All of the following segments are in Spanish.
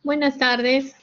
Buenas tardes.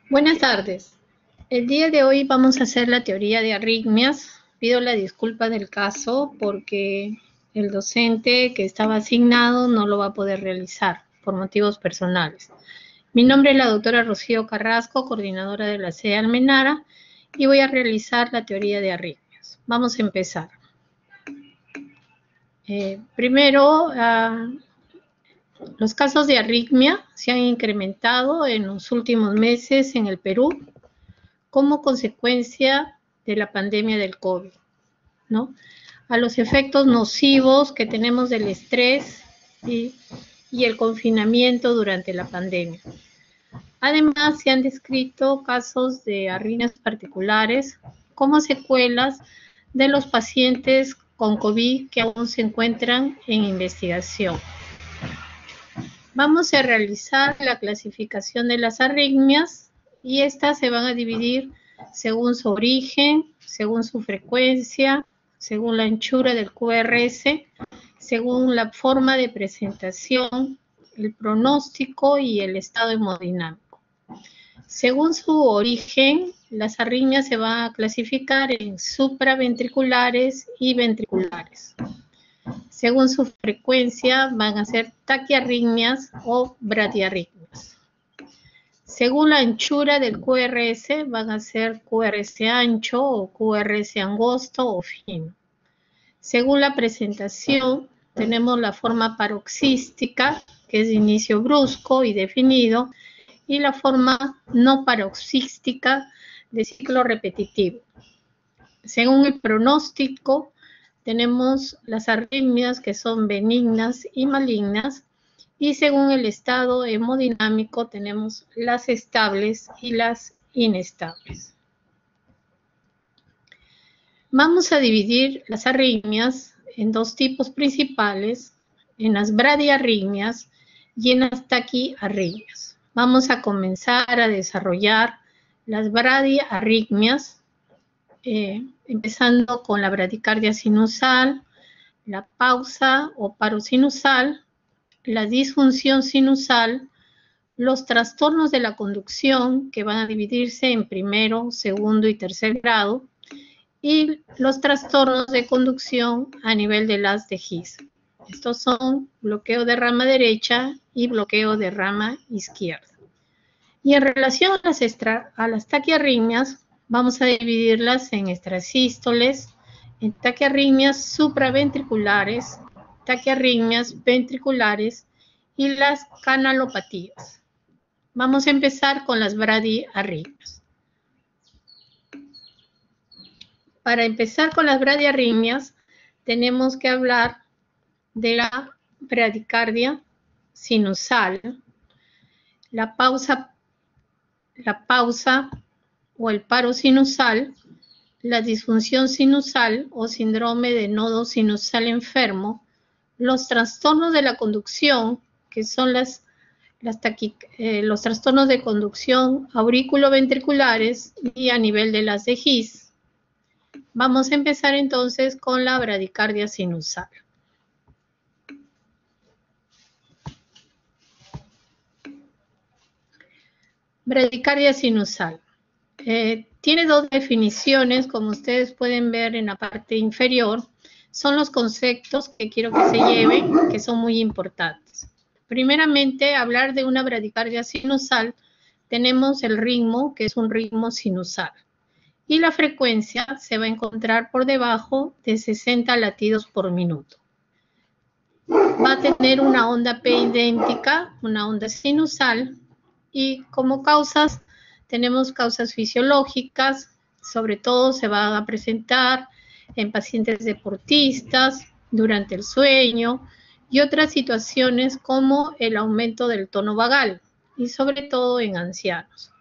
Buenas tardes. El día de hoy vamos a hacer la teoría de arritmias. Pido la disculpa del caso porque el docente que estaba asignado no lo va a poder realizar por motivos personales. Mi nombre es la doctora Rocío Carrasco, coordinadora de la sede Almenara, y voy a realizar la teoría de arritmias. Vamos a empezar. Primero, los casos de arritmia se han incrementado en los últimos meses en el Perú como consecuencia de la pandemia del COVID, ¿no? A los efectos nocivos que tenemos del estrés y el confinamiento durante la pandemia. Además, se han descrito casos de arritmias particulares como secuelas de los pacientes con COVID que aún se encuentran en investigación. Vamos a realizar la clasificación de las arritmias y estas se van a dividir según su origen, según su frecuencia, según la anchura del QRS, según la forma de presentación, el pronóstico y el estado hemodinámico. Según su origen, las arritmias se van a clasificar en supraventriculares y ventriculares. Según su frecuencia, van a ser taquiarritmias o bradiarritmias. Según la anchura del QRS, van a ser QRS ancho o QRS angosto o fino. Según la presentación, tenemos la forma paroxística, que es de inicio brusco y definido, y la forma no paroxística de ciclo repetitivo. Según el pronóstico, tenemos las arritmias que son benignas y malignas, y según el estado hemodinámico tenemos las estables y las inestables. Vamos a dividir las arritmias en dos tipos principales, en las bradiarritmias y en las taquiarritmias. Vamos a comenzar a desarrollar las bradiarritmias, empezando con la bradicardia sinusal, la pausa o paro sinusal, la disfunción sinusal, los trastornos de la conducción, que van a dividirse en primero, segundo y tercer grado, y los trastornos de conducción a nivel del haz de His. Estos son bloqueo de rama derecha y bloqueo de rama izquierda. Y en relación a las taquiarritmias, vamos a dividirlas en extrasístoles, en taquiarritmias supraventriculares, taquiarritmias ventriculares y las canalopatías. Vamos a empezar con las bradiarritmias. Para empezar con las bradiarritmias, tenemos que hablar de la bradicardia sinusal, la pausa o el paro sinusal, la disfunción sinusal o síndrome de nodo sinusal enfermo, los trastornos de la conducción, que son los trastornos de conducción auriculoventriculares y a nivel de las de His. Vamos a empezar entonces con la bradicardia sinusal. Bradicardia sinusal. Tiene dos definiciones, como ustedes pueden ver en la parte inferior. Son los conceptos que quiero que se lleven, que son muy importantes. Primeramente, hablar de una bradicardia sinusal, tenemos el ritmo, que es un ritmo sinusal. Y la frecuencia se va a encontrar por debajo de 60 latidos por minuto. Va a tener una onda P idéntica, una onda sinusal, y como causas tenemos causas fisiológicas, sobre todo se van a presentar en pacientes deportistas, durante el sueño y otras situaciones como el aumento del tono vagal y sobre todo en ancianos.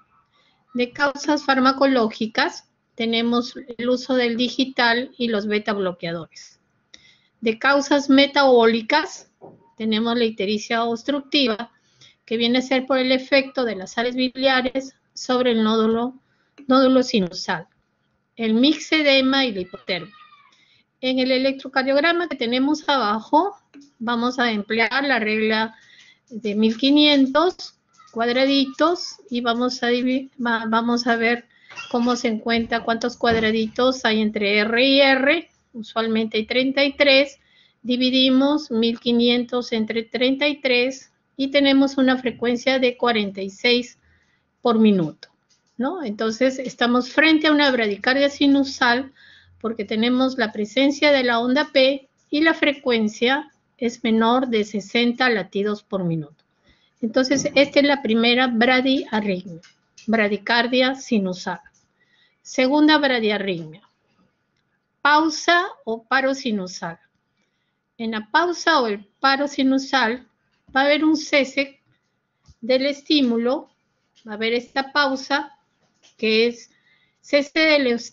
De causas farmacológicas tenemos el uso del digital y los beta bloqueadores. De causas metabólicas tenemos la ictericia obstructiva, que viene a ser por el efecto de las sales biliares sobre el nódulo sinusal, el mixedema y la hipotermia. En el electrocardiograma que tenemos abajo, vamos a emplear la regla de 1500 cuadraditos y vamos a ver cómo se encuentra, cuántos cuadraditos hay entre R y R, usualmente hay 33, dividimos 1500 entre 33 y tenemos una frecuencia de 46 por minuto, ¿no? Entonces, estamos frente a una bradicardia sinusal porque tenemos la presencia de la onda P y la frecuencia es menor de 60 latidos por minuto. Entonces, esta es la primera bradiarritmia, bradicardia sinusal. Segunda bradiarritmia, pausa o paro sinusal. En la pausa o el paro sinusal va a haber un cese del estímulo, va a haber esta pausa que es cese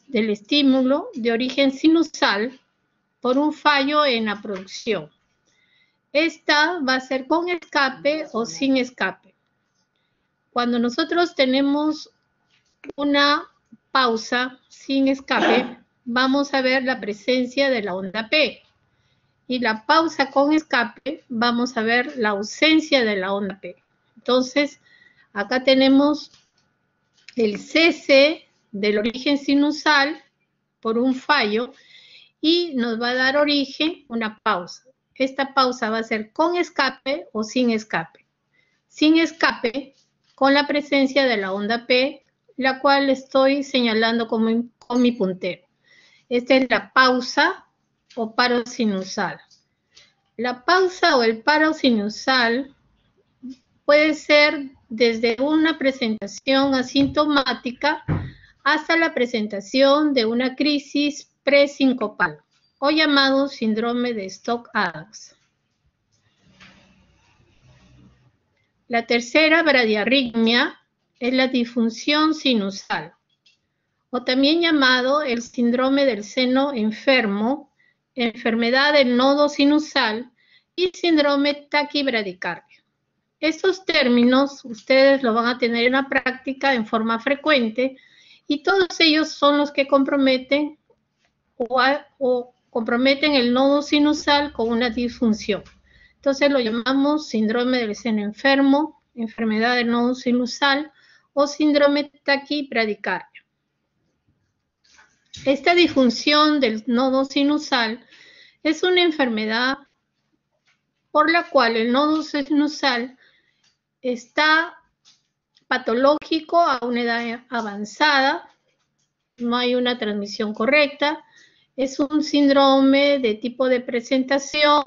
del estímulo de origen sinusal por un fallo en la producción. Esta va a ser con escape o sin escape. Cuando nosotros tenemos una pausa sin escape, vamos a ver la presencia de la onda P. Y la pausa con escape, vamos a ver la ausencia de la onda P. Entonces, acá tenemos el cese del origen sinusal por un fallo y nos va a dar origen una pausa. Esta pausa va a ser con escape o sin escape. Sin escape, con la presencia de la onda P, la cual estoy señalando con mi puntero. Esta es la pausa o paro sinusal. La pausa o el paro sinusal puede ser desde una presentación asintomática hasta la presentación de una crisis presincopal o llamado síndrome de Stock-Adams. La tercera bradiarritmia es la disfunción sinusal, o también llamado el síndrome del seno enfermo, enfermedad del nodo sinusal y síndrome taquibradicardia. Estos términos ustedes lo van a tener en la práctica en forma frecuente y todos ellos son los que comprometen o comprometen el nodo sinusal con una disfunción. Entonces lo llamamos síndrome del seno enfermo, enfermedad del nodo sinusal o síndrome taquibradicardia. Esta disfunción del nodo sinusal es una enfermedad por la cual el nodo sinusal está patológico a una edad avanzada, no hay una transmisión correcta, es un síndrome de tipo de presentación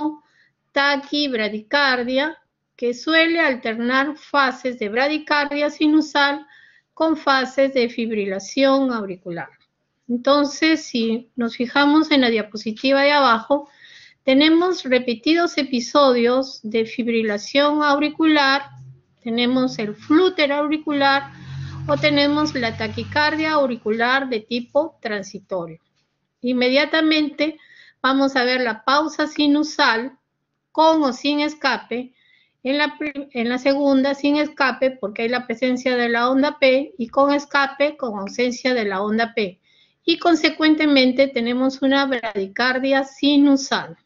taquibradicardia que suele alternar fases de bradicardia sinusal con fases de fibrilación auricular. Entonces, si nos fijamos en la diapositiva de abajo, tenemos repetidos episodios de fibrilación auricular, tenemos el flúter auricular o tenemos la taquicardia auricular de tipo transitorio. Inmediatamente vamos a ver la pausa sinusal con o sin escape. En la segunda sin escape porque hay la presencia de la onda P y con escape con ausencia de la onda P. Y consecuentemente tenemos una bradicardia sinusal.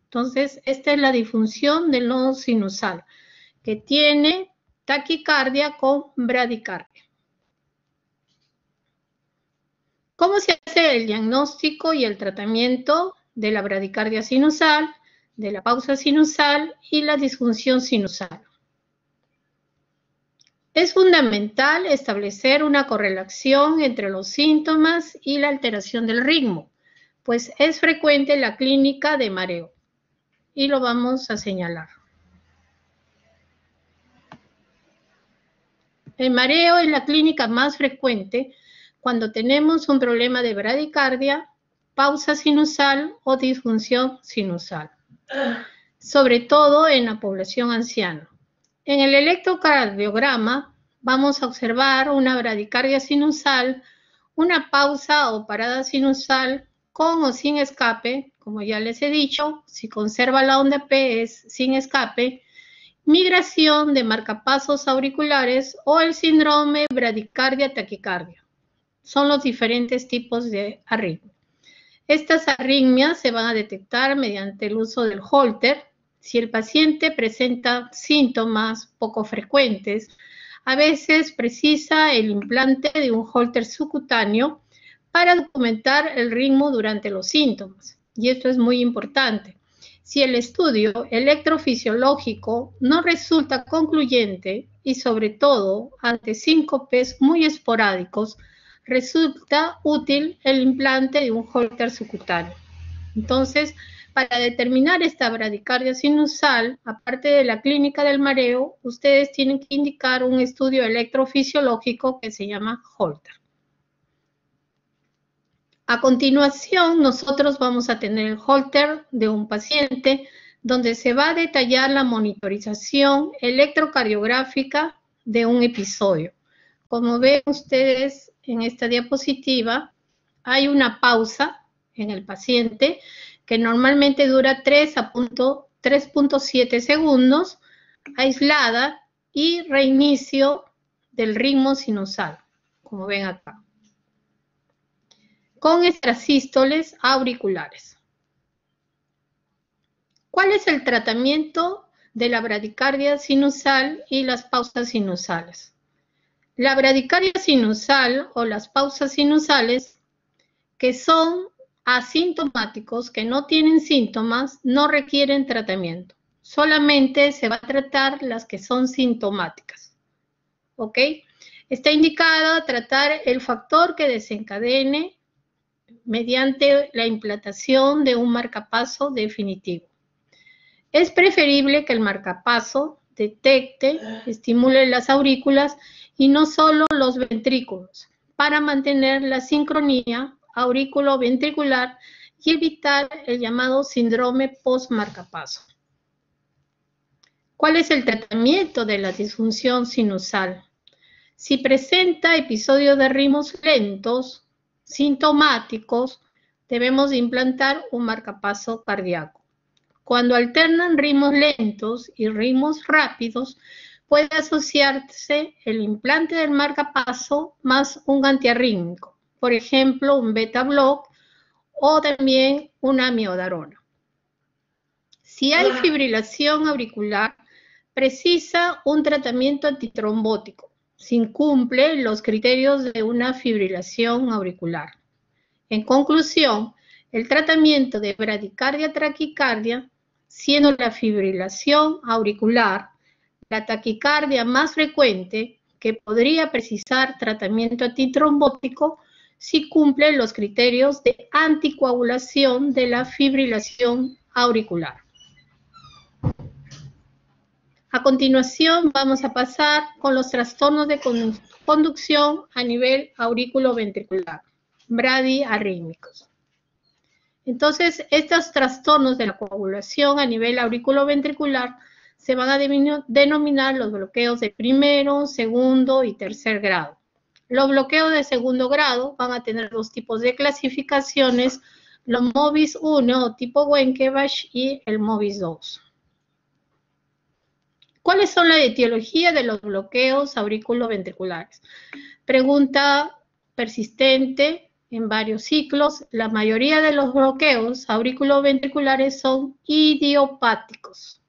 Entonces, esta es la disfunción del nodo sinusal que tiene taquicardia con bradicardia. ¿Cómo se hace el diagnóstico y el tratamiento de la bradicardia sinusal, de la pausa sinusal y la disfunción sinusal? Es fundamental establecer una correlación entre los síntomas y la alteración del ritmo, pues es frecuente la clínica de mareo, y lo vamos a señalar. El mareo es la clínica más frecuente cuando tenemos un problema de bradicardia, pausa sinusal o disfunción sinusal, sobre todo en la población anciana. En el electrocardiograma vamos a observar una bradicardia sinusal, una pausa o parada sinusal con o sin escape, como ya les he dicho, si conserva la onda P es sin escape, migración de marcapasos auriculares o el síndrome bradicardia-taquicardia. Son los diferentes tipos de arritmia. Estas arritmias se van a detectar mediante el uso del Holter. Si el paciente presenta síntomas poco frecuentes, a veces precisa el implante de un Holter subcutáneo para documentar el ritmo durante los síntomas. Y esto es muy importante. Si el estudio electrofisiológico no resulta concluyente y sobre todo ante síncopes muy esporádicos, resulta útil el implante de un Holter subcutáneo. Entonces, para determinar esta bradicardia sinusal, aparte de la clínica del mareo, ustedes tienen que indicar un estudio electrofisiológico que se llama Holter. A continuación, nosotros vamos a tener el Holter de un paciente donde se va a detallar la monitorización electrocardiográfica de un episodio. Como ven ustedes en esta diapositiva, hay una pausa en el paciente que normalmente dura 3 a 3.7 segundos, aislada, y reinicio del ritmo sinusal, como ven acá, con extrasístoles auriculares. ¿Cuál es el tratamiento de la bradicardia sinusal y las pausas sinusales? La bradicardia sinusal o las pausas sinusales, que son asintomáticos, que no tienen síntomas, no requieren tratamiento. Solamente se va a tratar las que son sintomáticas. ¿Ok? Está indicado tratar el factor que desencadene mediante la implantación de un marcapaso definitivo. Es preferible que el marcapaso detecte, estimule las aurículas y no solo los ventrículos, para mantener la sincronía aurículo-ventricular y evitar el llamado síndrome post-marcapaso. ¿Cuál es el tratamiento de la disfunción sinusal? Si presenta episodios de ritmos lentos, sintomáticos, debemos implantar un marcapaso cardíaco. Cuando alternan ritmos lentos y ritmos rápidos, puede asociarse el implante del marcapaso más un antiarrítmico, por ejemplo, un beta-block o también una amiodarona. Si hay fibrilación auricular, precisa un tratamiento antitrombótico, si incumple los criterios de una fibrilación auricular. En conclusión, el tratamiento de bradicardia-taquicardia, siendo la fibrilación auricular la taquicardia más frecuente, que podría precisar tratamiento antitrombótico si cumple los criterios de anticoagulación de la fibrilación auricular. A continuación vamos a pasar con los trastornos de conducción a nivel aurículo-ventricular, bradiarrítmicos. Entonces, estos trastornos de la coagulación a nivel aurículo-ventricular se van a denominar los bloqueos de primero, segundo y tercer grado. Los bloqueos de segundo grado van a tener dos tipos de clasificaciones, los MOBIS 1 o tipo Wenckebach y el MOBIS 2. ¿Cuáles son la etiología de los bloqueos auriculoventriculares? Pregunta persistente en varios ciclos. La mayoría de los bloqueos auriculoventriculares son idiopáticos.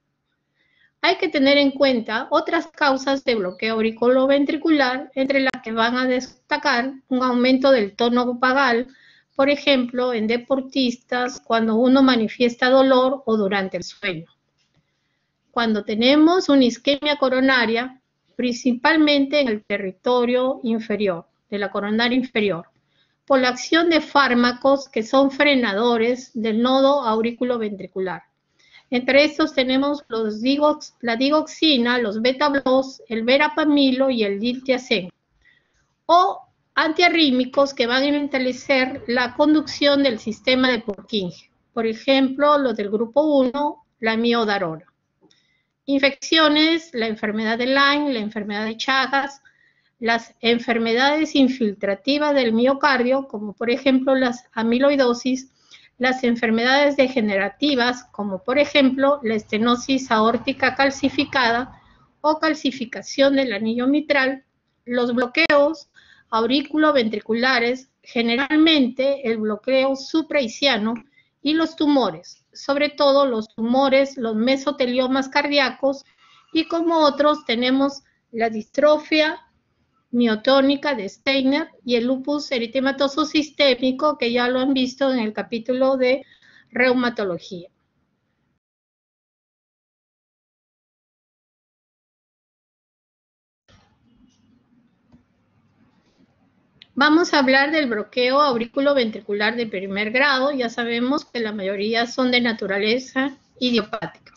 Hay que tener en cuenta otras causas de bloqueo auriculoventricular, entre las que van a destacar un aumento del tono vagal, por ejemplo, en deportistas, cuando uno manifiesta dolor o durante el sueño. Cuando tenemos una isquemia coronaria, principalmente en el territorio inferior, de la coronaria inferior, por la acción de fármacos que son frenadores del nodo auriculoventricular. Entre estos tenemos la digoxina, los beta-blocks, el verapamilo y el diltiazem. O antiarrítmicos que van a enlentecer la conducción del sistema de Purkinje. Por ejemplo, los del grupo 1, la amiodarona. Infecciones, la enfermedad de Lyme, la enfermedad de Chagas, las enfermedades infiltrativas del miocardio, como por ejemplo las amiloidosis, las enfermedades degenerativas, como por ejemplo la estenosis aórtica calcificada o calcificación del anillo mitral, los bloqueos auriculoventriculares, generalmente el bloqueo supraisiano, y los tumores, sobre todo los tumores, los mesoteliomas cardíacos, y como otros tenemos la distrofia miotónica de Steiner y el lupus eritematoso sistémico, que ya lo han visto en el capítulo de reumatología. Vamos a hablar del bloqueo auriculoventricular de primer grado. Ya sabemos que la mayoría son de naturaleza idiopática.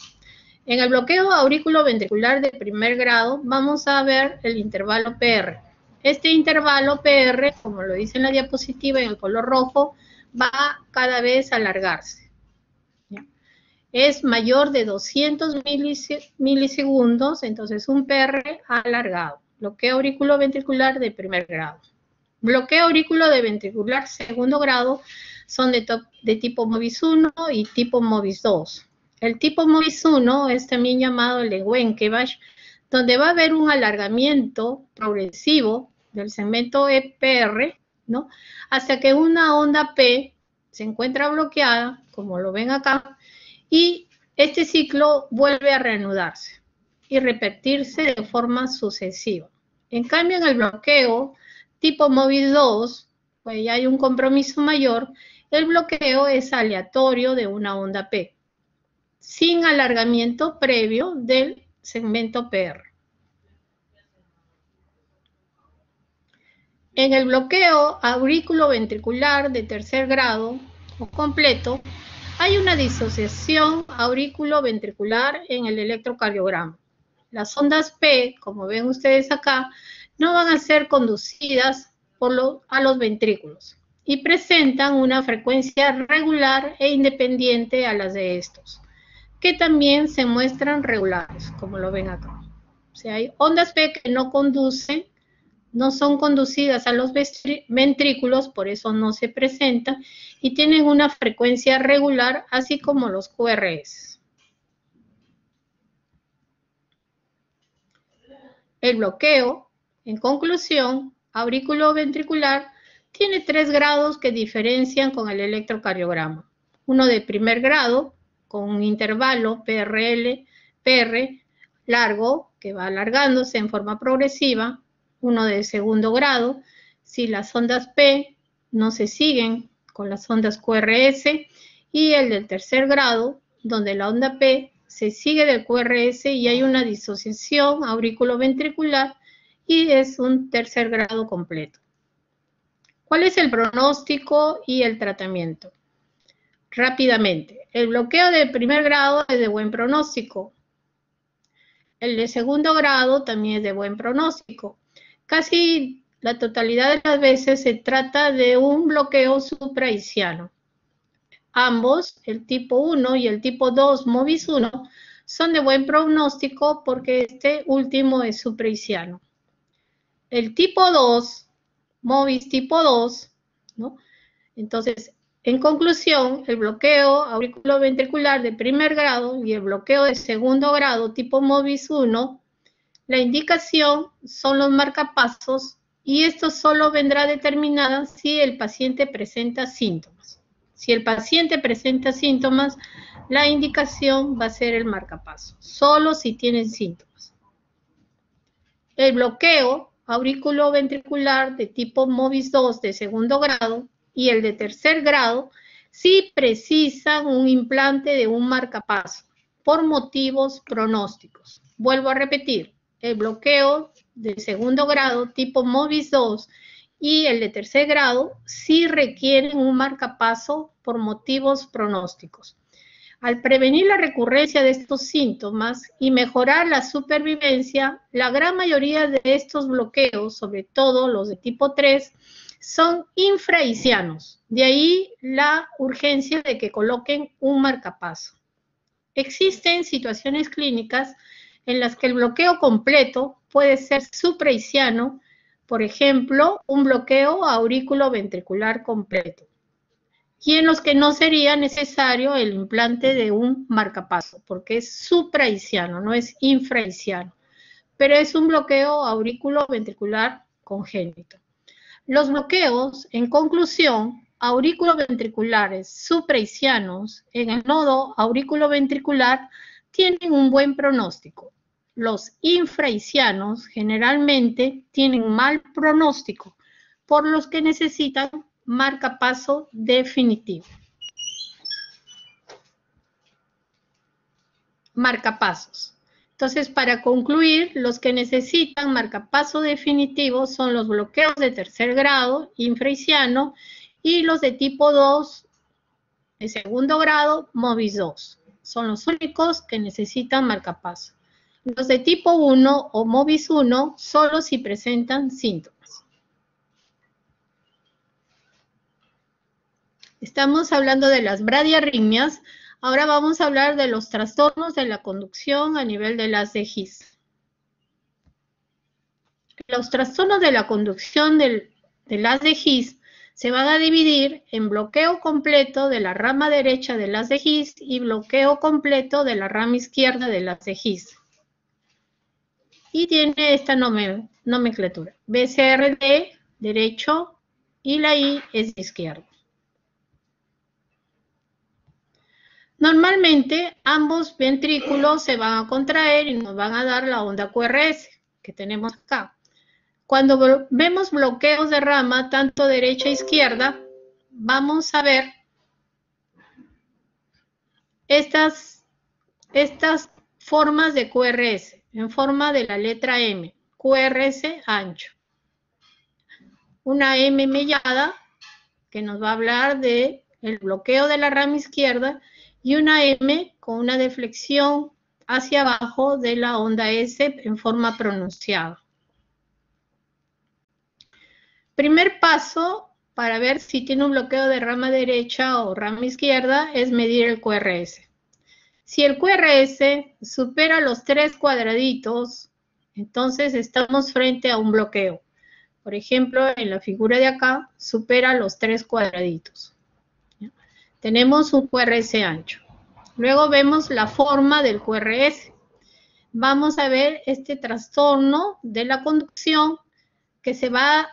En el bloqueo auriculoventricular de primer grado vamos a ver el intervalo PR. Este intervalo PR, como lo dice en la diapositiva en el color rojo, va cada vez a alargarse. Es mayor de 200 milisegundos, entonces un PR alargado. Bloqueo auriculoventricular de primer grado. Bloqueo auriculoventricular segundo grado son de tipo MOVIS 1 y tipo MOVIS 2. El tipo MOVIS 1 es también llamado el de Wenckebach, donde va a haber un alargamiento progresivo del segmento EPR, ¿no? Hasta que una onda P se encuentra bloqueada, como lo ven acá, y este ciclo vuelve a reanudarse y repetirse de forma sucesiva. En cambio, en el bloqueo tipo MOVIS 2, pues ya hay un compromiso mayor, el bloqueo es aleatorio de una onda P, sin alargamiento previo del segmento PR. En el bloqueo auriculoventricular de tercer grado o completo, hay una disociación auriculoventricular en el electrocardiograma. Las ondas P, como ven ustedes acá, no van a ser conducidas a los ventrículos y presentan una frecuencia regular e independiente a las de estos, que también se muestran regulares, como lo ven acá. O sea, hay ondas P que no conducen, no son conducidas a los ventrículos, por eso no se presentan, y tienen una frecuencia regular, así como los QRS. El bloqueo, en conclusión, auriculoventricular, tiene 3 grados que diferencian con el electrocardiograma. Uno de primer grado, con un intervalo PR largo, que va alargándose en forma progresiva. Uno de segundo grado, si las ondas P no se siguen con las ondas QRS, y el del tercer grado, donde la onda P se sigue del QRS y hay una disociación auriculoventricular y es un tercer grado completo. ¿Cuál es el pronóstico y el tratamiento? Rápidamente, el bloqueo de primer grado es de buen pronóstico. El de segundo grado también es de buen pronóstico. Casi la totalidad de las veces se trata de un bloqueo supraisiano. Ambos, el tipo 1 y el tipo 2 MOVIS 1, son de buen pronóstico porque este último es supraisiano. El tipo 2, MOVIS tipo 2, ¿no? Entonces, en conclusión, el bloqueo auriculoventricular de primer grado y el bloqueo de segundo grado tipo MOVIS 1, la indicación son los marcapasos y esto solo vendrá determinada si el paciente presenta síntomas. Si el paciente presenta síntomas, la indicación va a ser el marcapaso, solo si tienen síntomas. El bloqueo auriculoventricular de tipo MOVIS 2 de segundo grado y el de tercer grado sí precisan un implante de un marcapaso por motivos pronósticos. Vuelvo a repetir, el bloqueo de segundo grado tipo MOVIS 2 y el de tercer grado sí requieren un marcapaso por motivos pronósticos. Al prevenir la recurrencia de estos síntomas y mejorar la supervivencia, la gran mayoría de estos bloqueos, sobre todo los de tipo 3, son infraicianos. De ahí la urgencia de que coloquen un marcapaso. Existen situaciones clínicas en las que el bloqueo completo puede ser supraiciano, por ejemplo, un bloqueo aurículo-ventricular completo, y en los que no sería necesario el implante de un marcapaso, porque es supraiciano, no es infraiciano, pero es un bloqueo aurículo-ventricular congénito. Los bloqueos, en conclusión, auriculoventriculares supraicianos en el nodo auriculoventricular tienen un buen pronóstico. Los infraicianos generalmente tienen mal pronóstico, por los que necesitan marcapaso definitivo. Marcapasos. Entonces, para concluir, los que necesitan marcapaso definitivo son los bloqueos de tercer grado, infraiciano, y los de tipo 2, de segundo grado, MOBIS 2. Son los únicos que necesitan marcapaso. Los de tipo 1 o MOBIS 1 solo si presentan síntomas. Estamos hablando de las bradiarritmias. Ahora vamos a hablar de los trastornos de la conducción a nivel del haz de His. Los trastornos de la conducción del haz de His se van a dividir en bloqueo completo de la rama derecha del haz de His y bloqueo completo de la rama izquierda del haz de His. Y tiene esta nomenclatura. BCRD, derecho, y la I es izquierdo. Normalmente, ambos ventrículos se van a contraer y nos van a dar la onda QRS que tenemos acá. Cuando vemos bloqueos de rama, tanto derecha e izquierda, vamos a ver estas formas de QRS en forma de la letra M, QRS ancho. Una M mellada que nos va a hablar de el bloqueo de la rama izquierda y una M con una deflexión hacia abajo de la onda S en forma pronunciada. Primer paso para ver si tiene un bloqueo de rama derecha o rama izquierda es medir el QRS. Si el QRS supera los 3 cuadraditos, entonces estamos frente a un bloqueo. Por ejemplo, en la figura de acá, supera los 3 cuadraditos. Tenemos un QRS ancho. Luego vemos la forma del QRS. Vamos a ver este trastorno de la conducción que se va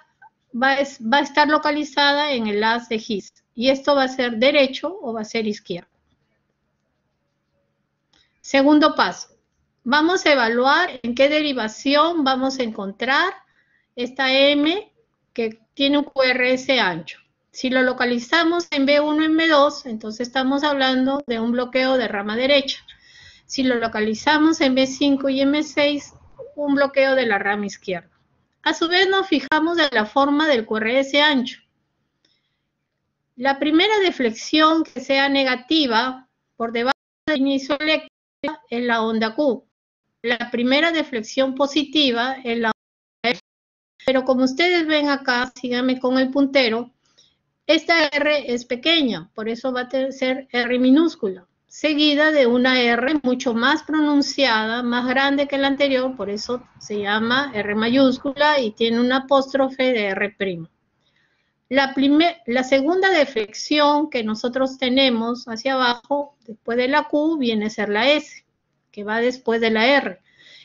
a estar localizada en el haz de His. Y esto va a ser derecho o va a ser izquierdo. Segundo paso. Vamos a evaluar en qué derivación vamos a encontrar esta M que tiene un QRS ancho. Si lo localizamos en B1 y en B2, entonces estamos hablando de un bloqueo de rama derecha. Si lo localizamos en B5 y en B6, un bloqueo de la rama izquierda. A su vez nos fijamos en la forma del QRS ancho. La primera deflexión que sea negativa por debajo del inicio eléctrico es la onda Q. La primera deflexión positiva es la onda R. Pero como ustedes ven acá, síganme con el puntero, esta R es pequeña, por eso va a ser R minúscula, seguida de una R mucho más pronunciada, más grande que la anterior, por eso se llama R mayúscula y tiene un apóstrofe de R'. La segunda deflexión que nosotros tenemos hacia abajo, después de la Q, viene a ser la S, que va después de la R.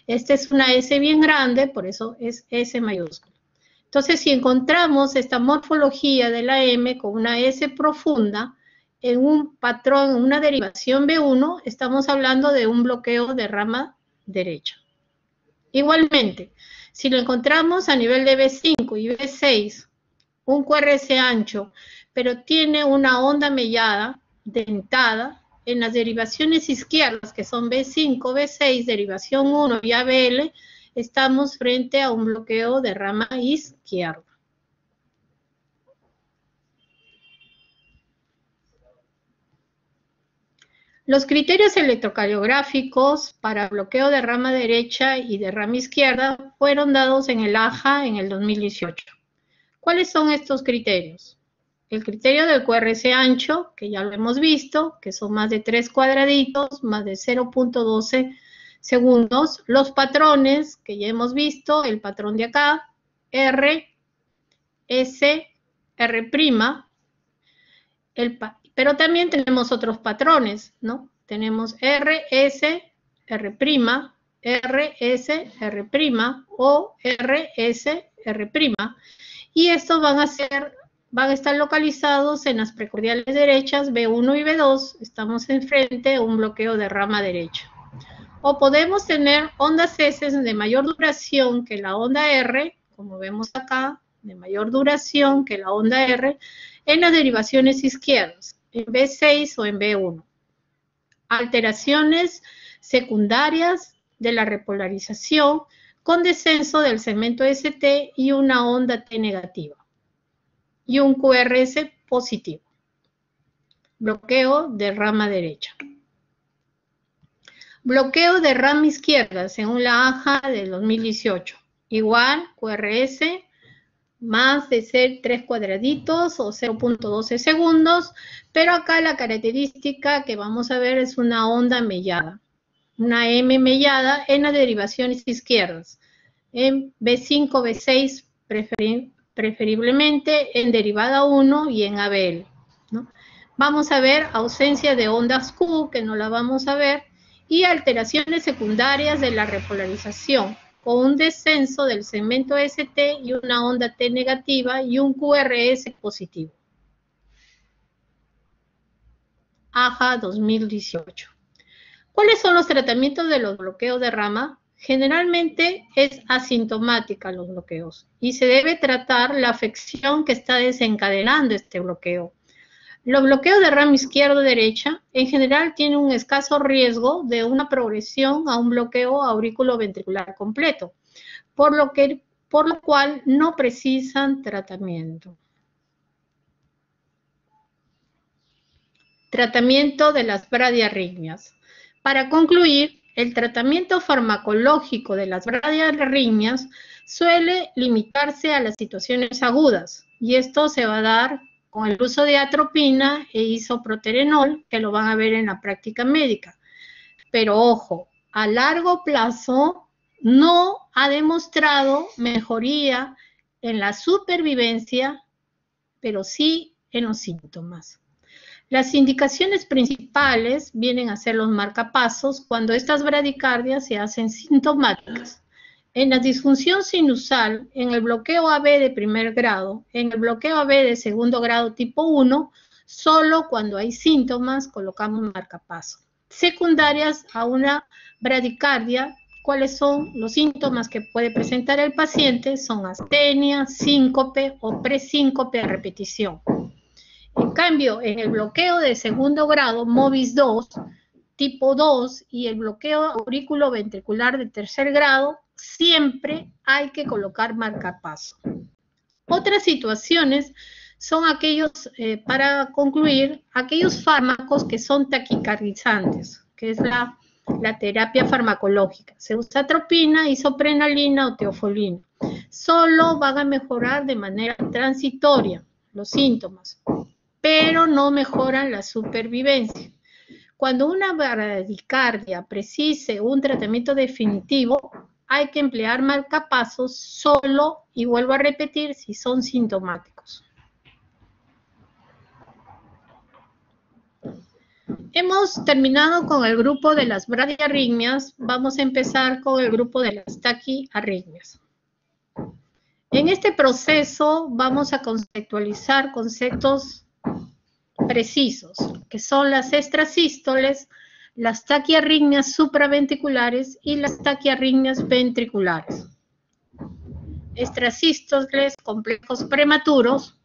Esta es una S bien grande, por eso es S mayúscula. Entonces, si encontramos esta morfología de la M con una S profunda, en un patrón, en una derivación B1, estamos hablando de un bloqueo de rama derecha. Igualmente, si lo encontramos a nivel de B5 y B6, un QRS ancho, pero tiene una onda mellada, dentada, en las derivaciones izquierdas, que son B5, B6, derivación 1 y ABL, estamos frente a un bloqueo de rama izquierda. Los criterios electrocardiográficos para bloqueo de rama derecha y de rama izquierda fueron dados en el AJA en el 2018. ¿Cuáles son estos criterios? El criterio del QRS ancho, que ya lo hemos visto, que son más de 3 cuadraditos, más de 0.12 segundos. Los patrones, que ya hemos visto, el patrón de acá, R, S, R', pero también tenemos otros patrones, ¿no? Tenemos R, S, R', R, S, R', o R, S, R'. Y estos van a estar localizados en las precordiales derechas B1 y B2. Estamos enfrente a un bloqueo de rama derecha. O podemos tener ondas S de mayor duración que la onda R, como vemos acá, de mayor duración que la onda R, en las derivaciones izquierdas, en B6 o en B1. Alteraciones secundarias de la repolarización con descenso del segmento ST y una onda T negativa y un QRS positivo. Bloqueo de rama derecha. Bloqueo de rama izquierda, según la AJA del 2018. Igual, QRS, más de ser 3 cuadraditos o 0.12 segundos, pero acá la característica que vamos a ver es una onda mellada. Una M mellada en las derivaciones izquierdas. En B5, B6, preferiblemente en derivada 1 y en ABL, ¿no? Vamos a ver ausencia de ondas Q, que no la vamos a ver, y alteraciones secundarias de la repolarización, con un descenso del segmento ST y una onda T negativa y un QRS positivo. AJA 2018. ¿Cuáles son los tratamientos de los bloqueos de rama? Generalmente es asintomática los bloqueos y se debe tratar la afección que está desencadenando este bloqueo. Los bloqueos de rama izquierda-derecha en general tienen un escaso riesgo de una progresión a un bloqueo aurículo-ventricular completo, por lo cual no precisan tratamiento. Tratamiento de las bradiarritmias. Para concluir, el tratamiento farmacológico de las bradiarritmias suele limitarse a las situaciones agudas, y esto se va a dar con el uso de atropina e isoproterenol, que lo van a ver en la práctica médica. Pero ojo, a largo plazo no ha demostrado mejoría en la supervivencia, pero sí en los síntomas. Las indicaciones principales vienen a ser los marcapasos cuando estas bradicardias se hacen sintomáticas. En la disfunción sinusal, en el bloqueo AB de primer grado, en el bloqueo AB de segundo grado tipo 1, solo cuando hay síntomas colocamos marcapaso. Secundarias a una bradicardia, ¿cuáles son los síntomas que puede presentar el paciente? Son astenia, síncope o presíncope a repetición. En cambio, en el bloqueo de segundo grado, MOBIS 2, tipo 2, y el bloqueo auriculoventricular de tercer grado, siempre hay que colocar marcapaso. Otras situaciones son aquellos, para concluir, aquellos fármacos que son taquicardizantes, que es la terapia farmacológica. Se usa atropina, isoprenalina o teofolina. Solo van a mejorar de manera transitoria los síntomas, pero no mejoran la supervivencia. Cuando una bradicardia precise un tratamiento definitivo, hay que emplear marcapasos solo, y vuelvo a repetir, si son sintomáticos. Hemos terminado con el grupo de las bradiarritmias. Vamos a empezar con el grupo de las taquiarritmias. En este proceso vamos a conceptualizar conceptos precisos, que son las extrasístoles, las taquiarritmias supraventriculares y las taquiarritmias ventriculares. Extrasístoles, complejos prematuros,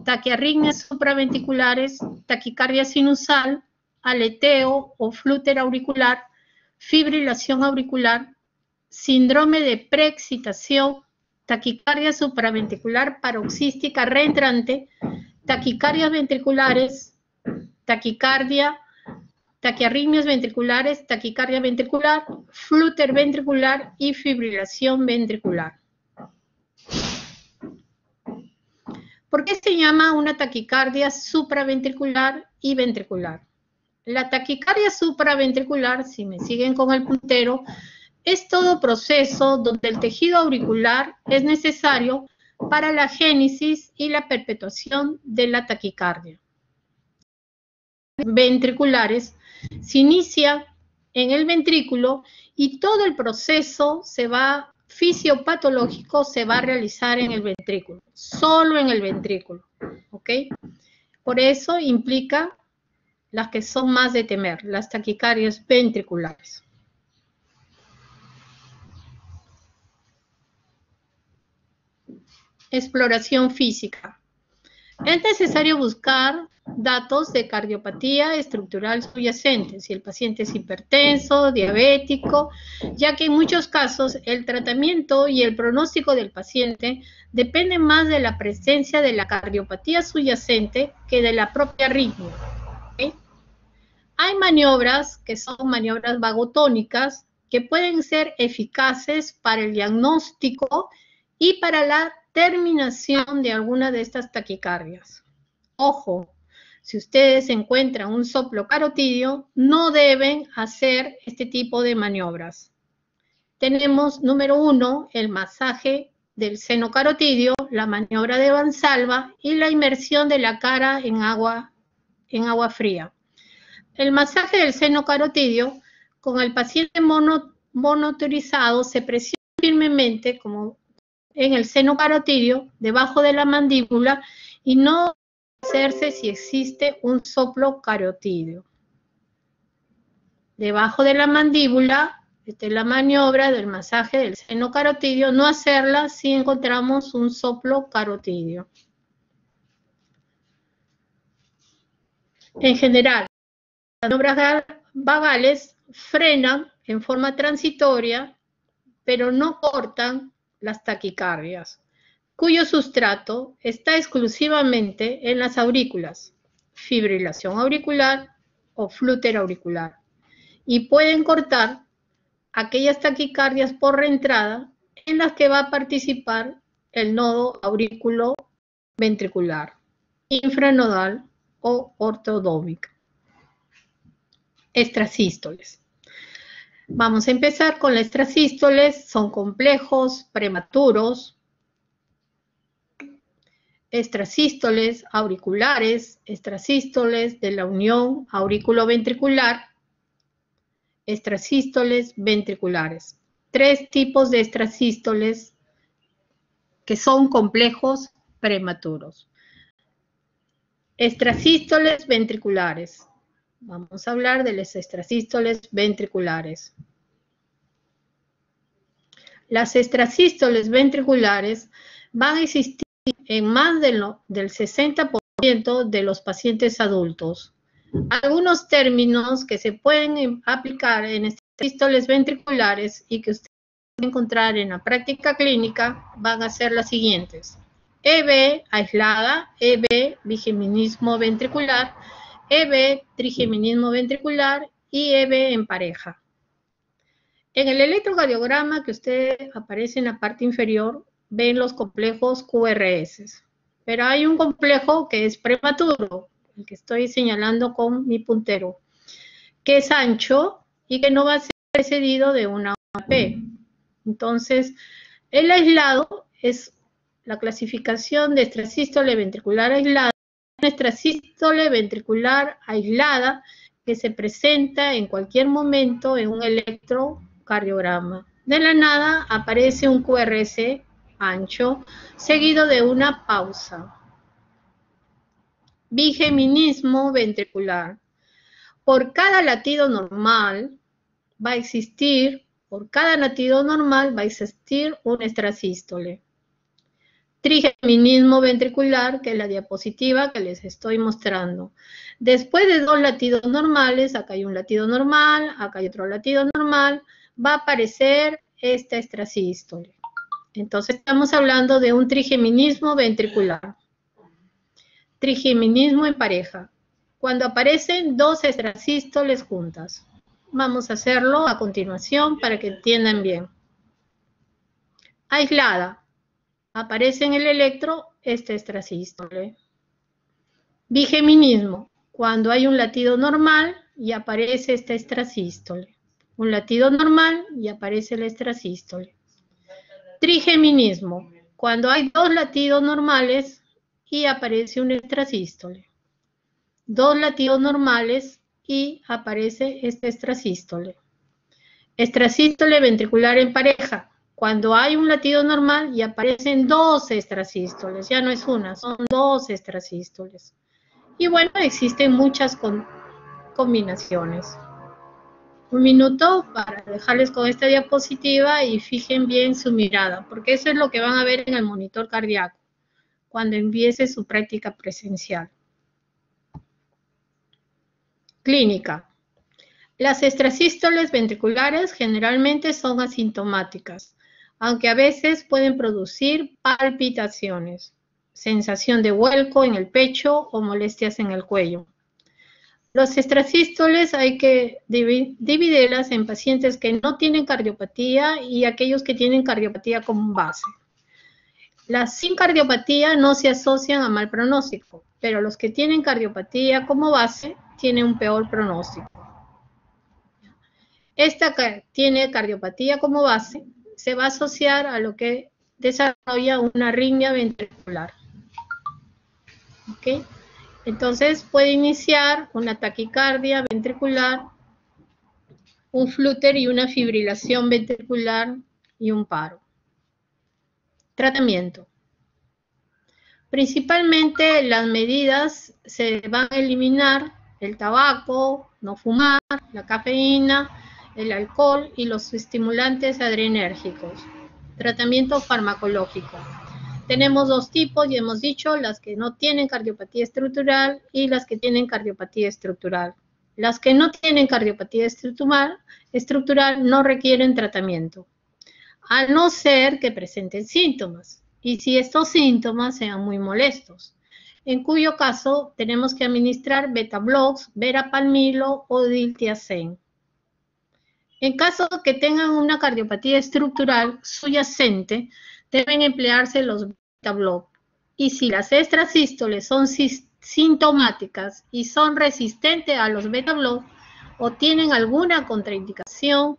taquiarritmias supraventriculares, taquicardia sinusal, aleteo o flúter auricular, fibrilación auricular, síndrome de preexcitación, taquicardia supraventricular paroxística reentrante, taquicardias ventriculares, taquicardia taquiarritmias ventriculares, taquicardia ventricular, flúter ventricular y fibrilación ventricular. ¿Por qué se llama una taquicardia supraventricular y ventricular? La taquicardia supraventricular, si me siguen con el puntero, es todo proceso donde el tejido auricular es necesario para la génesis y la perpetuación de la taquicardia. Ventriculares se inicia en el ventrículo y todo el proceso fisiopatológico se va a realizar en el ventrículo, solo en el ventrículo, ¿ok? Por eso implica las que son más de temer, las taquicardias ventriculares. Exploración física. Es necesario buscar datos de cardiopatía estructural subyacente, si el paciente es hipertenso, diabético, ya que en muchos casos el tratamiento y el pronóstico del paciente dependen más de la presencia de la cardiopatía subyacente que de la propia arritmia. ¿Okay? Hay maniobras que son maniobras vagotónicas que pueden ser eficaces para el diagnóstico y para la terminación de alguna de estas taquicardias. Ojo, si ustedes encuentran un soplo carotidio, no deben hacer este tipo de maniobras. Tenemos, número 1, el masaje del seno carotidio, la maniobra de Valsalva y la inmersión de la cara en agua fría. El masaje del seno carotidio, con el paciente monotorizado, se presiona firmemente, como en el seno carotidio, debajo de la mandíbula, y no hacerse si existe un soplo carotidio. Debajo de la mandíbula, esta es la maniobra del masaje del seno carotidio, no hacerla si encontramos un soplo carotidio. En general, las maniobras vagales frenan en forma transitoria, pero no cortan las taquicardias, cuyo sustrato está exclusivamente en las aurículas, fibrilación auricular o flúter auricular, y pueden cortar aquellas taquicardias por reentrada en las que va a participar el nodo aurículo ventricular, infranodal o ortodómica. Extrasístoles. Vamos a empezar con las extrasístoles, son complejos, prematuros, extrasístoles auriculares, extrasístoles de la unión auriculoventricular, extrasístoles ventriculares. 3 tipos de extrasístoles que son complejos prematuros. Extrasístoles ventriculares. Vamos a hablar de las extrasístoles ventriculares. Las extrasístoles ventriculares van a existir en más del 60% de los pacientes adultos. Algunos términos que se pueden aplicar en extrasístoles ventriculares y que ustedes pueden encontrar en la práctica clínica van a ser las siguientes. EV aislada, EV bigeminismo ventricular, EV trigeminismo ventricular y EV en pareja. En el electrocardiograma que usted aparece en la parte inferior, ven los complejos QRS. Pero hay un complejo que es prematuro, el que estoy señalando con mi puntero, que es ancho y que no va a ser precedido de una OAP. Entonces, el aislado es la clasificación de extrasístole ventricular aislada, una extrasístole ventricular aislada que se presenta en cualquier momento en un electrocardiograma. De la nada aparece un QRS ancho, seguido de una pausa. Bigeminismo ventricular. Por cada latido normal va a existir, un extrasístole. Trigeminismo ventricular, que es la diapositiva que les estoy mostrando. Después de 2 latidos normales, acá hay un latido normal, acá hay otro latido normal, va a aparecer esta extrasístole. Entonces estamos hablando de un trigeminismo ventricular. Trigeminismo en pareja. Cuando aparecen dos extrasístoles juntas. Vamos a hacerlo a continuación para que entiendan bien. Aislada. Aparece en el electro este extrasístole. Bigeminismo. Cuando hay un latido normal y aparece este extrasístole. Un latido normal y aparece el extrasístole. Trigeminismo. Cuando hay dos latidos normales y aparece un extrasístole. Dos latidos normales y aparece este extrasístole. Extrasístole ventricular en pareja. Cuando hay un latido normal y aparecen dos extrasístoles. Ya no es una, son dos extrasístoles. Y bueno, existen muchas combinaciones. Un minuto para dejarles con esta diapositiva y fijen bien su mirada, porque eso es lo que van a ver en el monitor cardíaco cuando empiece su práctica presencial. Clínica. Las extrasístoles ventriculares generalmente son asintomáticas, aunque a veces pueden producir palpitaciones, sensación de vuelco en el pecho o molestias en el cuello. Los extrasístoles hay que dividirlas en pacientes que no tienen cardiopatía y aquellos que tienen cardiopatía como base. Las sin cardiopatía no se asocian a mal pronóstico, pero los que tienen cardiopatía como base tienen un peor pronóstico. Esta que tiene cardiopatía como base se va a asociar a lo que desarrolla una arritmia ventricular. ¿Okay? Entonces puede iniciar una taquicardia ventricular, un flúter y una fibrilación ventricular y un paro. Tratamiento. Principalmente las medidas se van a eliminar el tabaco, no fumar, la cafeína, el alcohol y los estimulantes adrenérgicos. Tratamiento farmacológico. Tenemos dos tipos, ya hemos dicho, las que no tienen cardiopatía estructural y las que tienen cardiopatía estructural. Las que no tienen cardiopatía estructural no requieren tratamiento, a no ser que presenten síntomas, y si estos síntomas sean muy molestos, en cuyo caso tenemos que administrar beta-blocs, verapamilo o diltiazem. En caso que tengan una cardiopatía estructural subyacente, deben emplearse los beta-blocs. Y si las extrasístoles son sintomáticas y son resistentes a los beta-blocs o tienen alguna contraindicación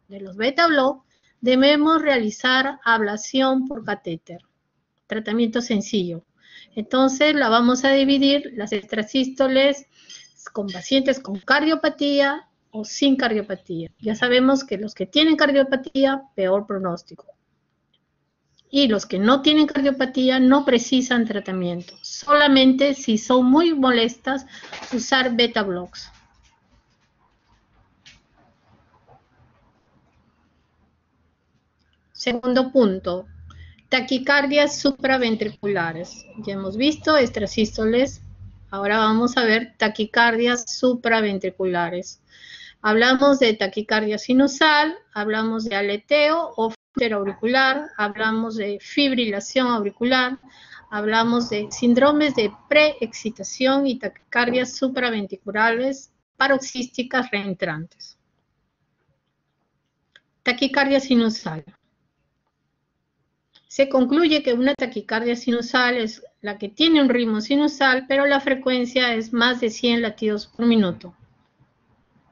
de los beta-blocs, debemos realizar ablación por catéter. Tratamiento sencillo. Entonces la vamos a dividir las extrasístoles con pacientes con cardiopatía o sin cardiopatía. Ya sabemos que los que tienen cardiopatía, peor pronóstico. Y los que no tienen cardiopatía no precisan tratamiento. Solamente si son muy molestas, usar beta-blocs. Segundo punto, taquicardias supraventriculares. Ya hemos visto extrasístoles, ahora vamos a ver taquicardias supraventriculares. Hablamos de taquicardia sinusal, hablamos de aleteo o flúter auricular, hablamos de fibrilación auricular, hablamos de síndromes de preexcitación y taquicardias supraventriculares paroxísticas reentrantes. Taquicardia sinusal. Se concluye que una taquicardia sinusal es la que tiene un ritmo sinusal, pero la frecuencia es más de 100 latidos por minuto.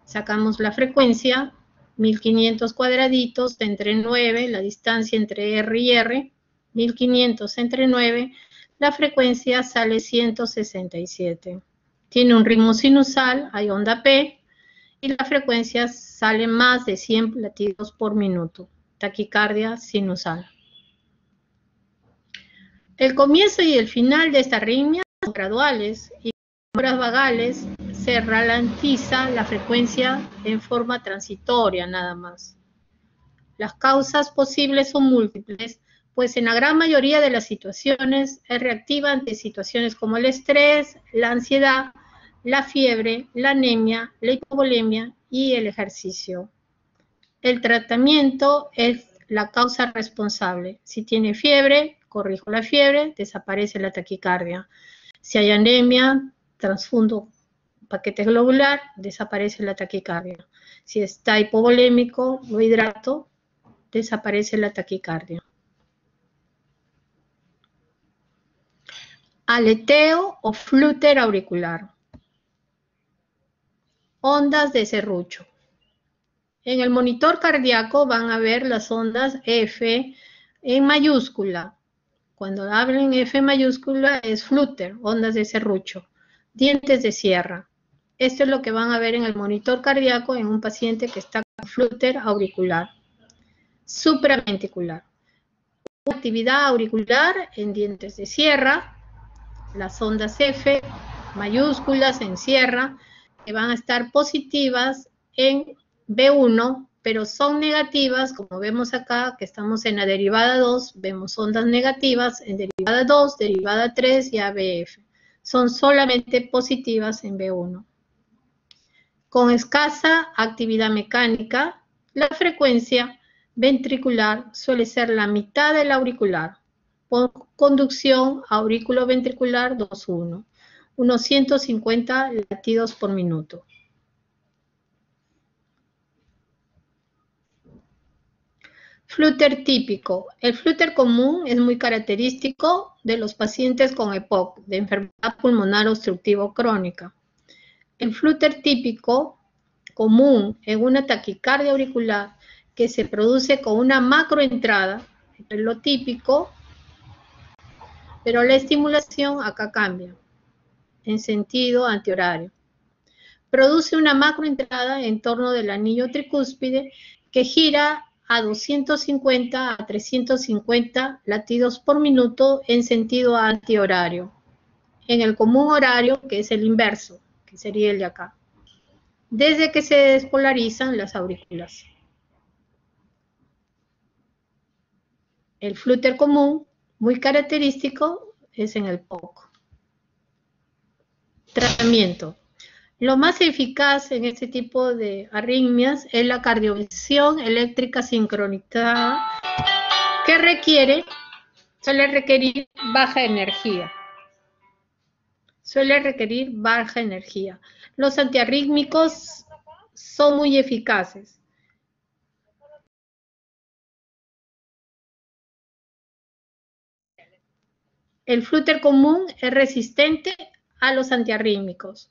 Sacamos la frecuencia, 1500 cuadraditos de entre 9, la distancia entre R y R, 1500 entre 9, la frecuencia sale 167. Tiene un ritmo sinusal, hay onda P, y la frecuencia sale más de 100 latidos por minuto. Taquicardia sinusal. El comienzo y el final de esta arritmia son graduales y en horas vagales se ralentiza la frecuencia en forma transitoria nada más. Las causas posibles son múltiples, pues en la gran mayoría de las situaciones es reactiva ante situaciones como el estrés, la ansiedad, la fiebre, la anemia, la hipovolemia y el ejercicio. El tratamiento es la causa responsable. Si tiene fiebre, corrijo la fiebre, desaparece la taquicardia. Si hay anemia, transfundo paquete globular, desaparece la taquicardia. Si está hipovolémico o hidrato, desaparece la taquicardia. Aleteo o flúter auricular. Ondas de serrucho. En el monitor cardíaco van a ver las ondas F en mayúscula. Cuando hablen F mayúscula es flúter, ondas de serrucho, dientes de sierra. Esto es lo que van a ver en el monitor cardíaco en un paciente que está con flúter auricular. Supraventricular. Actividad auricular en dientes de sierra, las ondas F mayúsculas en sierra, que van a estar positivas en B1, pero son negativas, como vemos acá, que estamos en la derivada 2, vemos ondas negativas en derivada 2, derivada 3 y ABF. Son solamente positivas en B1. Con escasa actividad mecánica, la frecuencia ventricular suele ser la mitad del auricular, por conducción aurículo-ventricular 2-1, unos 150 latidos por minuto. Flúter típico. El flúter común es muy característico de los pacientes con EPOC, de enfermedad pulmonar obstructiva crónica. El flúter típico común en una taquicardia auricular que se produce con una macroentrada, es lo típico, pero la estimulación acá cambia, en sentido antihorario. Produce una macroentrada en torno del anillo tricúspide que gira a 250 a 350 latidos por minuto en sentido antihorario. En el común horario, que es el inverso, que sería el de acá. Desde que se despolarizan las aurículas. El flúter común, muy característico, es en el POC. Tratamiento. Lo más eficaz en este tipo de arritmias es la cardioversión eléctrica sincronizada que suele requerir baja energía. Los antiarrítmicos son muy eficaces. El flúter común es resistente a los antiarrítmicos.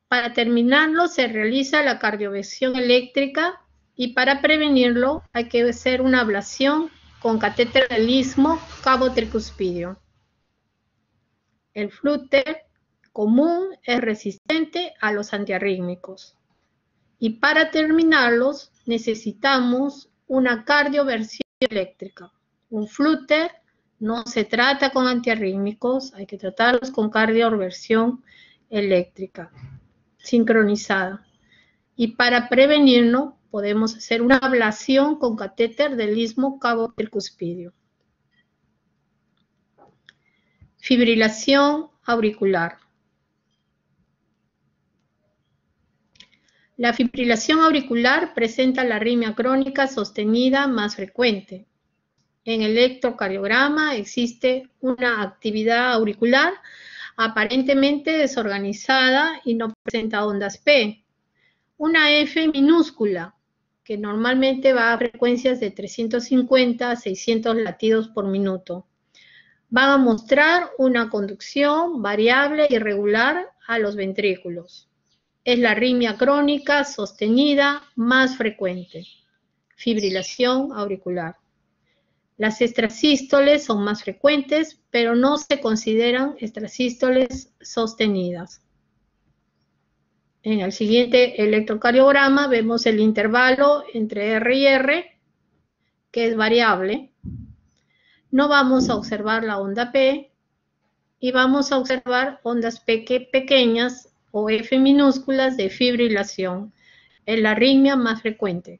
Para terminarlo se realiza la cardioversión eléctrica y para prevenirlo hay que hacer una ablación con catéter del istmo cabo tricuspidio. El flúter común es resistente a los antiarrítmicos. Y para terminarlos necesitamos una cardioversión eléctrica. Un flúter no se trata con antiarrítmicos, hay que tratarlos con cardioversión eléctrica sincronizada. Y para prevenirlo podemos hacer una ablación con catéter del istmo cabo tricuspidio. Fibrilación auricular. La fibrilación auricular presenta la arritmia crónica sostenida más frecuente. En el electrocardiograma existe una actividad auricular aparentemente desorganizada y no presenta ondas P. Una F minúscula, que normalmente va a frecuencias de 350 a 600 latidos por minuto. Van a mostrar una conducción variable y irregular a los ventrículos. Es la arritmia crónica sostenida más frecuente. Fibrilación auricular. Las extrasístoles son más frecuentes, pero no se consideran extrasístoles sostenidas. En el siguiente electrocardiograma vemos el intervalo entre R y R, que es variable. No vamos a observar la onda P y vamos a observar ondas pequeñas o F minúsculas de fibrilación. Es la arritmia más frecuente.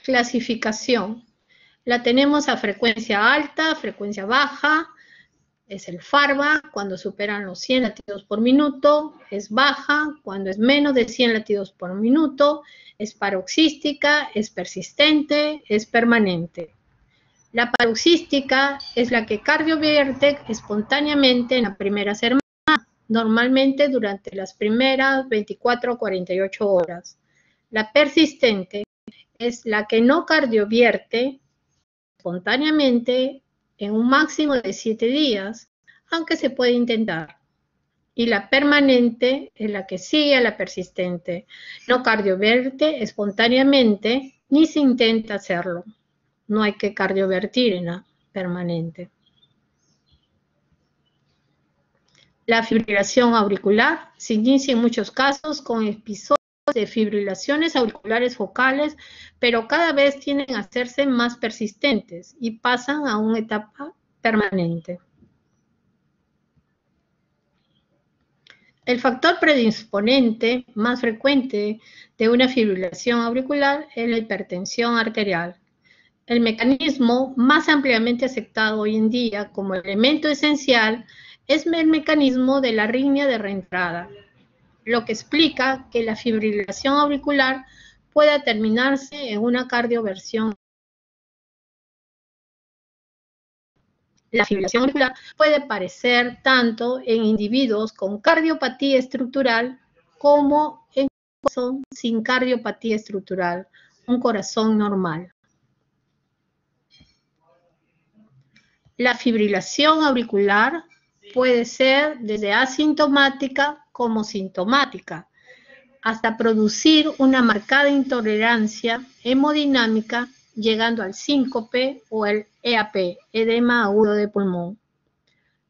Clasificación. La tenemos a frecuencia alta, frecuencia baja, es el FARVA cuando superan los 100 latidos por minuto, es baja cuando es menos de 100 latidos por minuto, es paroxística, es persistente, es permanente. La paroxística es la que cardiovierte espontáneamente en la primera semana, normalmente durante las primeras 24 o 48 horas. La persistente es la que no cardiovierte espontáneamente en un máximo de 7 días, aunque se puede intentar. Y la permanente es la que sigue a la persistente. No cardiovierte espontáneamente ni se intenta hacerlo. No hay que cardiovertir en la permanente. La fibrilación auricular se inicia en muchos casos con episodios de fibrilaciones auriculares focales, pero cada vez tienden a hacerse más persistentes y pasan a una etapa permanente. El factor predisponente más frecuente de una fibrilación auricular es la hipertensión arterial. El mecanismo más ampliamente aceptado hoy en día como elemento esencial es el mecanismo de la arritmia de reentrada, lo que explica que la fibrilación auricular pueda terminarse en una cardioversión. La fibrilación auricular puede aparecer tanto en individuos con cardiopatía estructural como en corazón sin cardiopatía estructural, un corazón normal. La fibrilación auricular puede ser desde asintomática como sintomática, hasta producir una marcada intolerancia hemodinámica, llegando al síncope o el EAP, edema agudo de pulmón.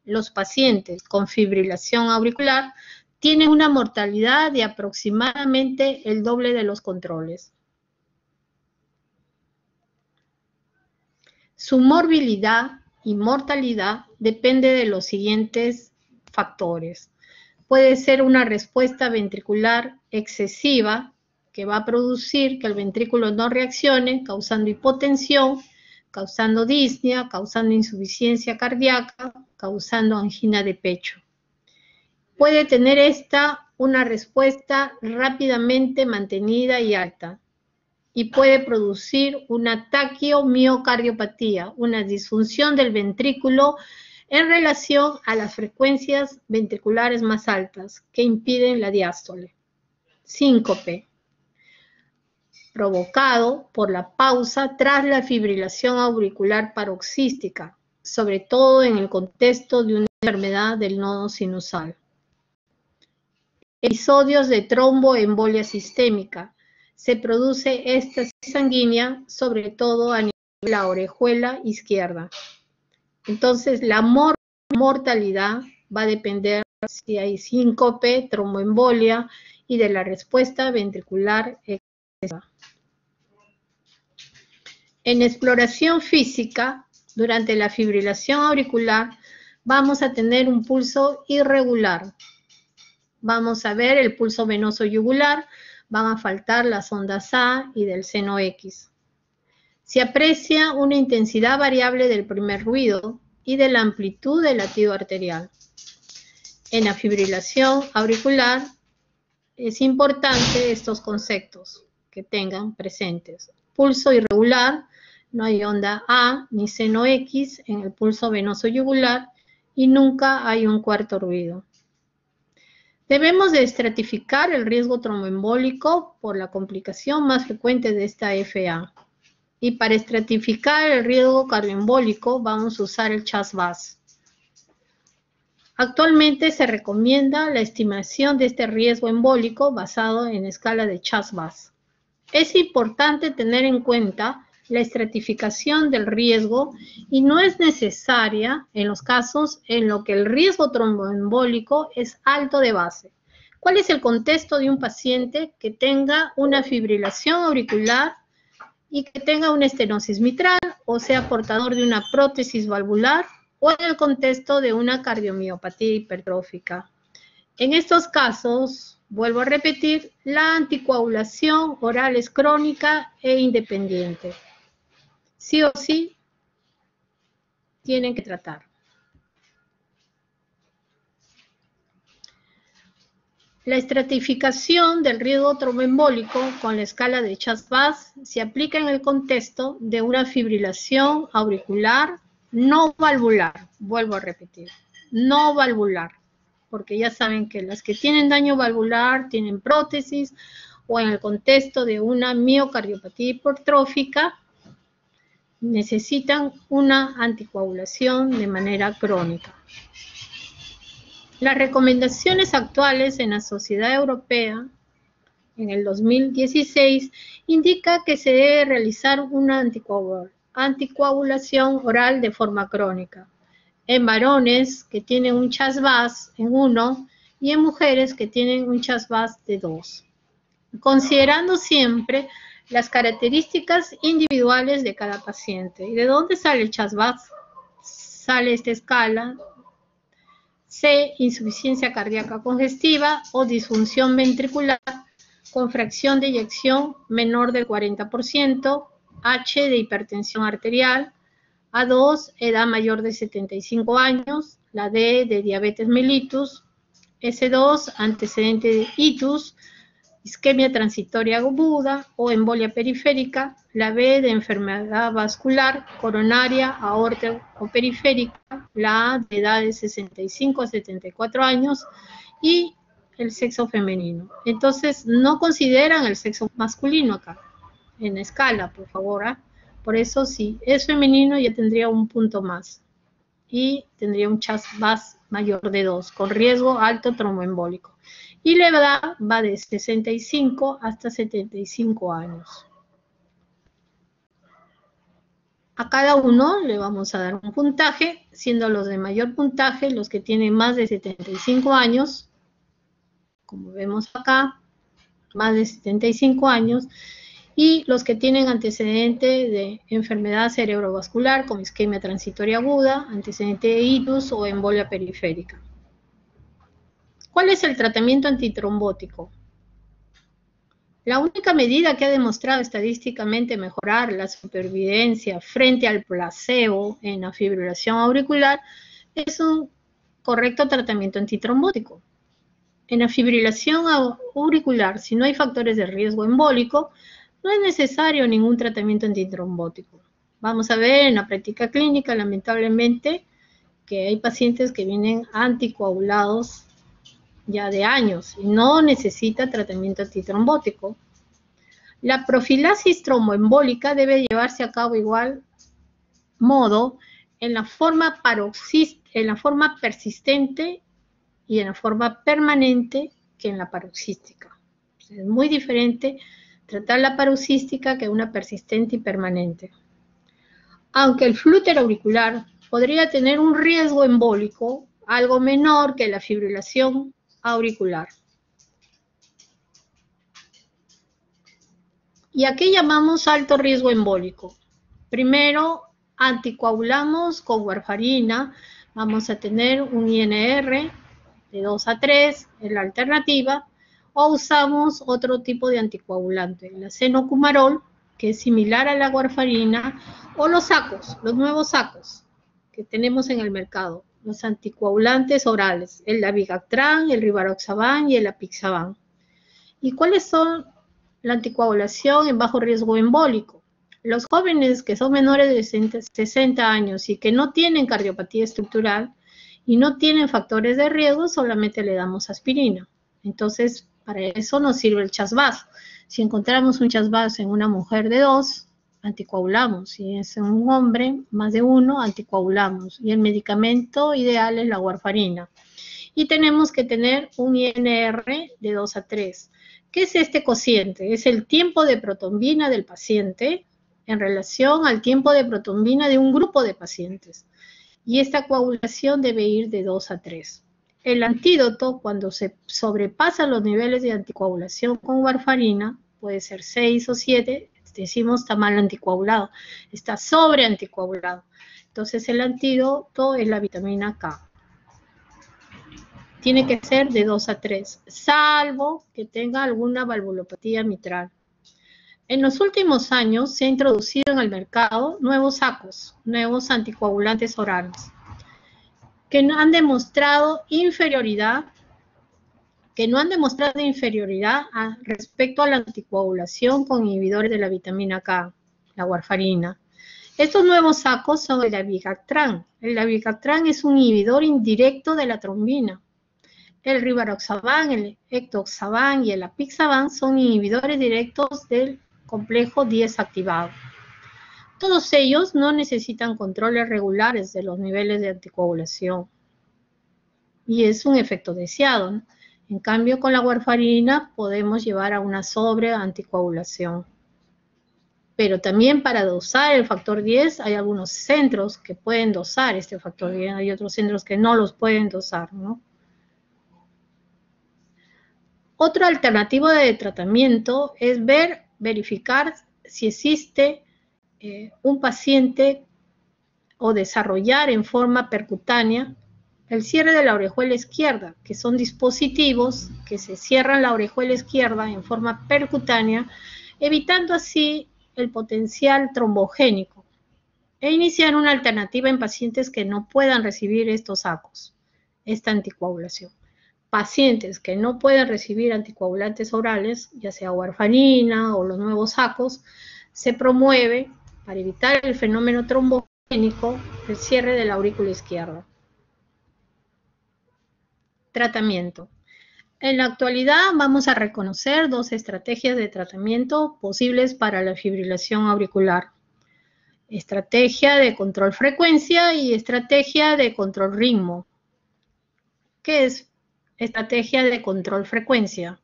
Los pacientes con fibrilación auricular tienen una mortalidad de aproximadamente el doble de los controles. Su morbilidad y mortalidad depende de los siguientes factores. Puede ser una respuesta ventricular excesiva que va a producir que el ventrículo no reaccione, causando hipotensión, causando disnea, causando insuficiencia cardíaca, causando angina de pecho. Puede tener una respuesta rápidamente mantenida y alta, y puede producir una taquimiocardiopatía, una disfunción del ventrículo en relación a las frecuencias ventriculares más altas que impiden la diástole. Síncope, provocado por la pausa tras la fibrilación auricular paroxística, sobre todo en el contexto de una enfermedad del nodo sinusal. Episodios de tromboembolia sistémica. Se produce esta sanguínea sobre todo a nivel de la orejuela izquierda. Entonces, la mortalidad va a depender si hay síncope, tromboembolia y de la respuesta ventricular excesiva. En exploración física, durante la fibrilación auricular, vamos a tener un pulso irregular. Vamos a ver el pulso venoso yugular, van a faltar las ondas A y del seno X. Se aprecia una intensidad variable del primer ruido y de la amplitud del latido arterial. En la fibrilación auricular es importante estos conceptos que tengan presentes. Pulso irregular, no hay onda A ni seno X en el pulso venoso yugular y nunca hay un cuarto ruido. Debemos de estratificar el riesgo tromboembólico por la complicación más frecuente de esta FA. Y para estratificar el riesgo cardioembólico vamos a usar el CHAS-VAS. Actualmente se recomienda la estimación de este riesgo embólico basado en escala de CHAS-VAS. Es importante tener en cuenta la estratificación del riesgo y no es necesaria en los casos en los que el riesgo tromboembólico es alto de base. ¿Cuál es el contexto de un paciente que tenga una fibrilación auricular y que tenga una estenosis mitral o sea portador de una prótesis valvular o en el contexto de una cardiomiopatía hipertrófica? En estos casos, vuelvo a repetir, la anticoagulación oral es crónica e independiente. Sí o sí, tienen que tratar. La estratificación del riesgo tromboembólico con la escala de Chas-Bas se aplica en el contexto de una fibrilación auricular no valvular. Vuelvo a repetir, no valvular, porque ya saben que las que tienen daño valvular tienen prótesis, o en el contexto de una miocardiopatía hipertrófica necesitan una anticoagulación de manera crónica. Las recomendaciones actuales en la Sociedad Europea en el 2016 indica que se debe realizar una anticoagulación oral de forma crónica en varones que tienen un Chas-Bas en 1 y en mujeres que tienen un Chas-Bas de 2, considerando siempre las características individuales de cada paciente. ¿Y de dónde sale el Chas-Bas? Sale esta escala: C, insuficiencia cardíaca congestiva o disfunción ventricular con fracción de eyección menor del 40%, H de hipertensión arterial, A2, edad mayor de 75 años, la D de diabetes mellitus, S2, antecedente de itus, isquemia transitoria aguda o embolia periférica, la B de enfermedad vascular, coronaria, aórtica o periférica, la A de edad de 65 a 74 años y el sexo femenino. Entonces, no consideran el sexo masculino acá, en la escala, por favor. Por eso, si es femenino, ya tendría un punto más y tendría un Chas-Bas mayor de 2, con riesgo alto tromboembólico. Y la edad va de 65 hasta 75 años. A cada uno le vamos a dar un puntaje, siendo los de mayor puntaje los que tienen más de 75 años, como vemos acá, más de 75 años, y los que tienen antecedente de enfermedad cerebrovascular como isquemia transitoria aguda, antecedente de itus o embolia periférica. ¿Cuál es el tratamiento antitrombótico? La única medida que ha demostrado estadísticamente mejorar la supervivencia frente al placebo en la fibrilación auricular es un correcto tratamiento antitrombótico. En la fibrilación auricular, si no hay factores de riesgo embólico, no es necesario ningún tratamiento antitrombótico. Vamos a ver en la práctica clínica, lamentablemente, que hay pacientes que vienen anticoagulados ya de años y no necesita tratamiento antitrombótico. La profilaxis tromboembólica debe llevarse a cabo igual modo en la forma persistente y en la forma permanente que en la paroxística. Es muy diferente tratar la paroxística que una persistente y permanente. Aunque el flúter auricular podría tener un riesgo embólico algo menor que la fibrilación auricular. ¿Y a qué llamamos alto riesgo embólico? Primero, anticoagulamos con warfarina, vamos a tener un INR de 2 a 3 en la alternativa, o usamos otro tipo de anticoagulante, la cenocumarol, que es similar a la warfarina, o los sacos, los nuevos sacos que tenemos en el mercado, los anticoagulantes orales, el dabigatran, el rivaroxaban y el apixaban. ¿Y cuáles son la anticoagulación en bajo riesgo embólico? Los jóvenes que son menores de 60 años y que no tienen cardiopatía estructural y no tienen factores de riesgo, solamente le damos aspirina. Entonces, para eso nos sirve el Chas-Bas. Si encontramos un Chas-Bas en una mujer de 2, anticoagulamos. Si es en un hombre, más de 1, anticoagulamos. Y el medicamento ideal es la warfarina. Y tenemos que tener un INR de 2 a 3. ¿Qué es este cociente? Es el tiempo de protombina del paciente en relación al tiempo de protombina de un grupo de pacientes. Y esta coagulación debe ir de 2 a 3. El antídoto, cuando se sobrepasan los niveles de anticoagulación con warfarina, puede ser 6 o 7, decimos está mal anticoagulado, está sobre anticoagulado. Entonces el antídoto es la vitamina K. Tiene que ser de 2 a 3, salvo que tenga alguna valvulopatía mitral. En los últimos años se ha introducido en el mercado nuevos sacos, nuevos anticoagulantes orales, que han demostrado inferioridad, que no han demostrado inferioridad respecto a la anticoagulación con inhibidores de la vitamina K, la warfarina. Estos nuevos sacos son el dabigatran. El dabigatran es un inhibidor indirecto de la trombina. El rivaroxaban, el ectoxaban y el apixaban son inhibidores directos del complejo 10 activado. Todos ellos no necesitan controles regulares de los niveles de anticoagulación. Y es un efecto deseado, ¿no? En cambio, con la warfarina podemos llevar a una sobreanticoagulación. Pero también para dosar el factor 10 hay algunos centros que pueden dosar este factor 10, hay otros centros que no los pueden dosar, ¿no? Otra alternativa de tratamiento es verificar si existe un paciente o desarrollar en forma percutánea el cierre de la orejuela izquierda, que son dispositivos que se cierran la orejuela izquierda en forma percutánea, evitando así el potencial trombogénico, e iniciar una alternativa en pacientes que no puedan recibir estos sacos, esta anticoagulación. Pacientes que no pueden recibir anticoagulantes orales, ya sea warfarina o los nuevos sacos, se promueve para evitar el fenómeno trombogénico el cierre de la aurícula izquierda. Tratamiento. En la actualidad vamos a reconocer dos estrategias de tratamiento posibles para la fibrilación auricular. Estrategia de control frecuencia y estrategia de control ritmo. ¿Qué es estrategia de control frecuencia?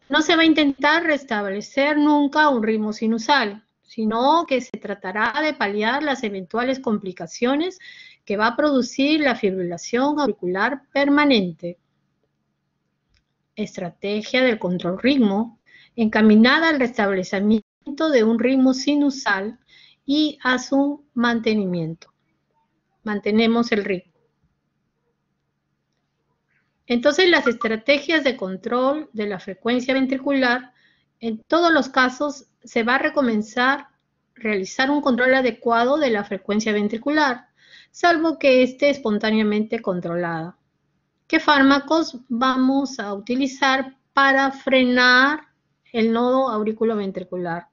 No se va a intentar restablecer nunca un ritmo sinusal, sino que se tratará de paliar las eventuales complicaciones que va a producir la fibrilación auricular permanente. Estrategia del control ritmo, encaminada al restablecimiento de un ritmo sinusal y a su mantenimiento. Mantenemos el ritmo. Entonces, las estrategias de control de la frecuencia ventricular, en todos los casos se va a recomendar realizar un control adecuado de la frecuencia ventricular, salvo que esté espontáneamente controlada. ¿Qué fármacos vamos a utilizar para frenar el nodo auriculoventricular?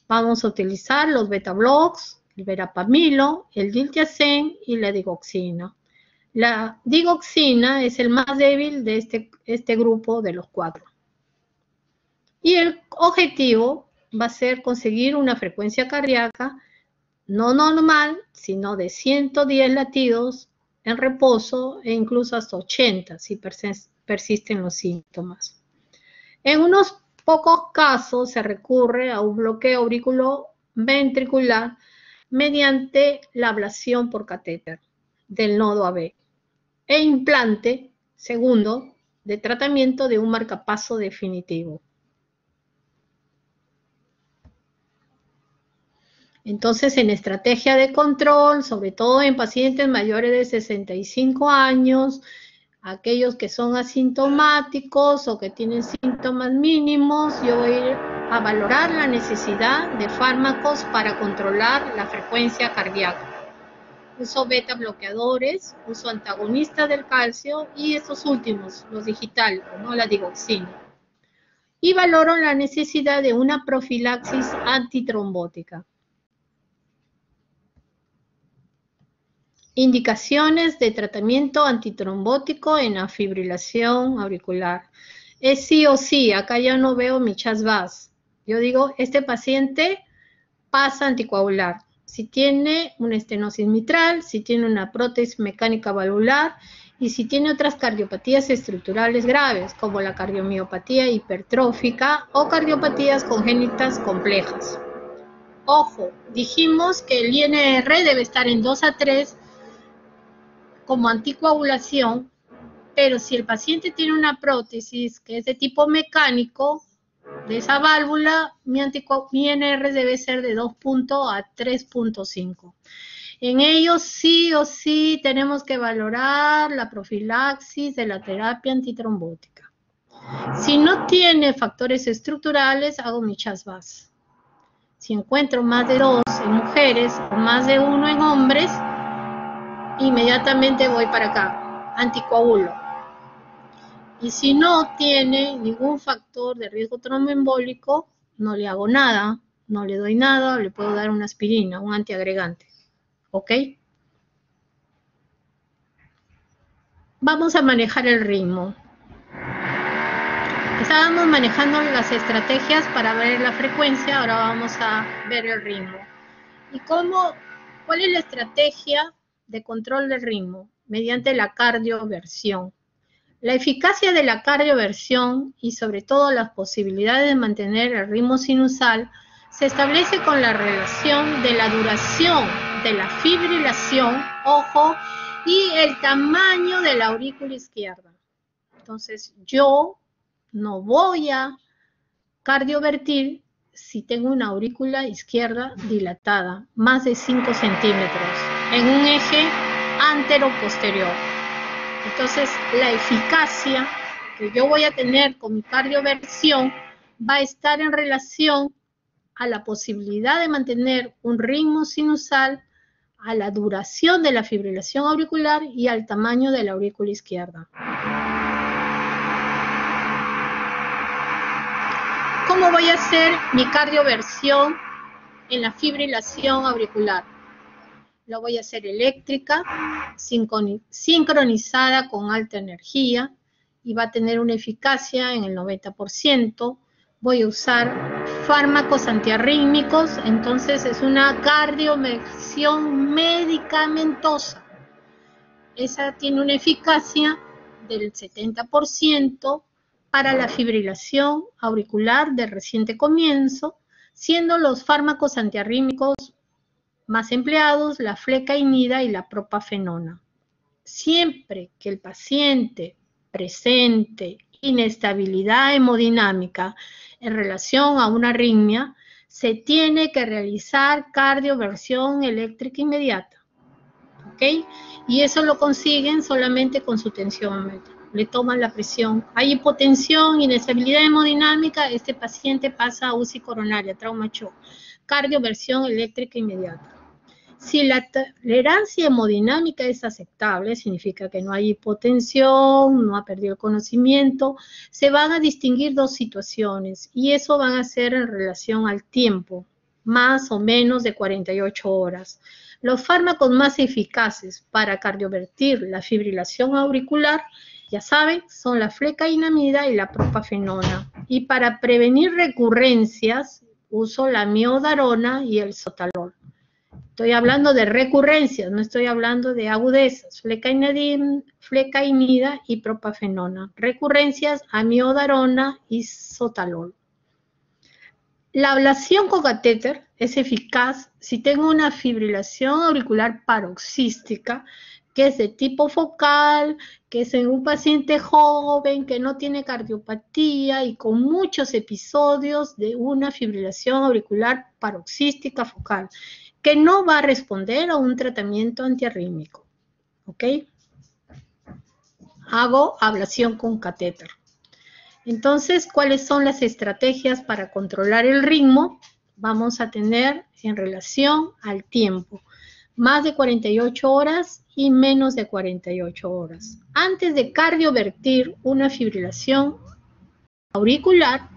Vamos a utilizar los beta-blocs, el verapamilo, el diltiazem y la digoxina. La digoxina es el más débil de este grupo de los 4. Y el objetivo va a ser conseguir una frecuencia cardíaca no normal, sino de 110 latidos en reposo e incluso hasta 80 si persisten los síntomas. En unos pocos casos se recurre a un bloqueo auriculoventricular mediante la ablación por catéter del nodo AB e implante segundo de tratamiento de un marcapaso definitivo. Entonces, en estrategia de control, sobre todo en pacientes mayores de 65 años, aquellos que son asintomáticos o que tienen síntomas mínimos, yo voy a ir a valorar la necesidad de fármacos para controlar la frecuencia cardíaca. Uso beta bloqueadores, uso antagonistas del calcio y estos últimos, los digitales, ¿no? La digoxina. Y valoro la necesidad de una profilaxis antitrombótica. Indicaciones de tratamiento antitrombótico en la fibrilación auricular. Es sí o sí, acá ya no veo mi chasvas. Yo digo, este paciente pasa a anticoagular. Si tiene una estenosis mitral, si tiene una prótesis mecánica valvular y si tiene otras cardiopatías estructurales graves, como la cardiomiopatía hipertrófica o cardiopatías congénitas complejas. Ojo, dijimos que el INR debe estar en 2 a 3 como anticoagulación, pero si el paciente tiene una prótesis que es de tipo mecánico, de esa válvula, mi INR debe ser de 2 a 3.5. En ellos sí o sí tenemos que valorar la profilaxis de la terapia antitrombótica. Si no tiene factores estructurales, hago mi chasvas. Si encuentro más de 2 en mujeres o más de 1 en hombres, inmediatamente voy para acá, anticoagulo. Y si no tiene ningún factor de riesgo tromboembólico, no le hago nada, no le doy nada, le puedo dar una aspirina, un antiagregante. ¿Ok? Vamos a manejar el ritmo. Estábamos manejando las estrategias para ver la frecuencia, ahora vamos a ver el ritmo. ¿Y cuál es la estrategia de control del ritmo? Mediante la cardioversión. La eficacia de la cardioversión y sobre todo las posibilidades de mantener el ritmo sinusal se establece con la relación de la duración de la fibrilación, ojo, y el tamaño de la aurícula izquierda. Entonces, yo no voy a cardiovertir si tengo una aurícula izquierda dilatada, más de 5 centímetros, en un eje antero-posterior. Entonces, la eficacia que yo voy a tener con mi cardioversión va a estar en relación a la posibilidad de mantener un ritmo sinusal, a la duración de la fibrilación auricular y al tamaño de la aurícula izquierda. ¿Cómo voy a hacer mi cardioversión en la fibrilación auricular? La voy a hacer eléctrica, sincronizada con alta energía y va a tener una eficacia en el 90%. Voy a usar fármacos antiarrítmicos, entonces es una cardioversión medicamentosa. Esa tiene una eficacia del 70% para la fibrilación auricular de reciente comienzo, siendo los fármacos antiarrítmicos más empleados la flecainida y la propafenona. Siempre que el paciente presente inestabilidad hemodinámica en relación a una arritmia, se tiene que realizar cardioversión eléctrica inmediata. ¿Ok? Y eso lo consiguen solamente con su tensiómetro. Le toman la presión. Hay hipotensión, inestabilidad hemodinámica, este paciente pasa a UCI coronaria, trauma shock. Cardioversión eléctrica inmediata. Si la tolerancia hemodinámica es aceptable, significa que no hay hipotensión, no ha perdido el conocimiento, se van a distinguir dos situaciones y eso van a ser en relación al tiempo, más o menos de 48 horas. Los fármacos más eficaces para cardiovertir la fibrilación auricular, ya saben, son la flecainamida y la propafenona. Y para prevenir recurrencias, uso la miodarona y el sotalol. Estoy hablando de recurrencias, no estoy hablando de agudezas. Flecainida y propafenona. Recurrencias, amiodarona y sotalol. La ablación con catéter es eficaz si tengo una fibrilación auricular paroxística, que es de tipo focal, que es en un paciente joven, que no tiene cardiopatía y con muchos episodios de una fibrilación auricular paroxística focal, que no va a responder a un tratamiento antiarrítmico. ¿Ok? Hago ablación con catéter. Entonces, ¿cuáles son las estrategias para controlar el ritmo? Vamos a tener en relación al tiempo, más de 48 horas y menos de 48 horas. Antes de cardiovertir una fibrilación auricular,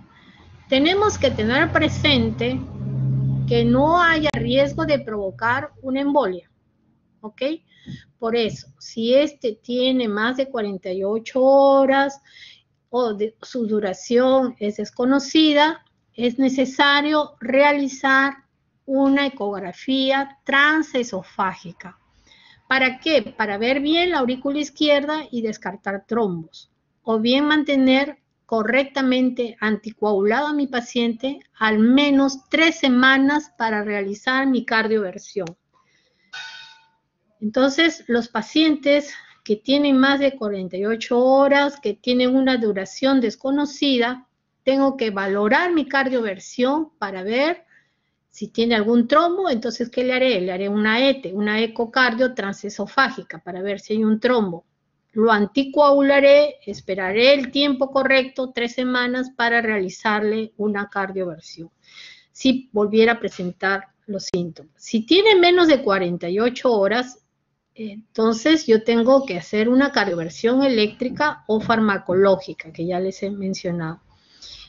tenemos que tener presente que no haya riesgo de provocar una embolia, ¿ok? Por eso, si este tiene más de 48 horas, o su duración es desconocida, es necesario realizar una ecografía transesofágica. ¿Para qué? Para ver bien la aurícula izquierda y descartar trombos, o bien mantener correctamente anticoagulado a mi paciente al menos 3 semanas para realizar mi cardioversión. Entonces, los pacientes que tienen más de 48 horas, que tienen una duración desconocida, tengo que valorar mi cardioversión para ver si tiene algún trombo. Entonces, ¿qué le haré? Le haré una ETE, una ecocardio transesofágica, para ver si hay un trombo. Lo anticoagularé, esperaré el tiempo correcto, 3 semanas, para realizarle una cardioversión, si volviera a presentar los síntomas. Si tiene menos de 48 horas, Entonces, yo tengo que hacer una cardioversión eléctrica o farmacológica, que ya les he mencionado.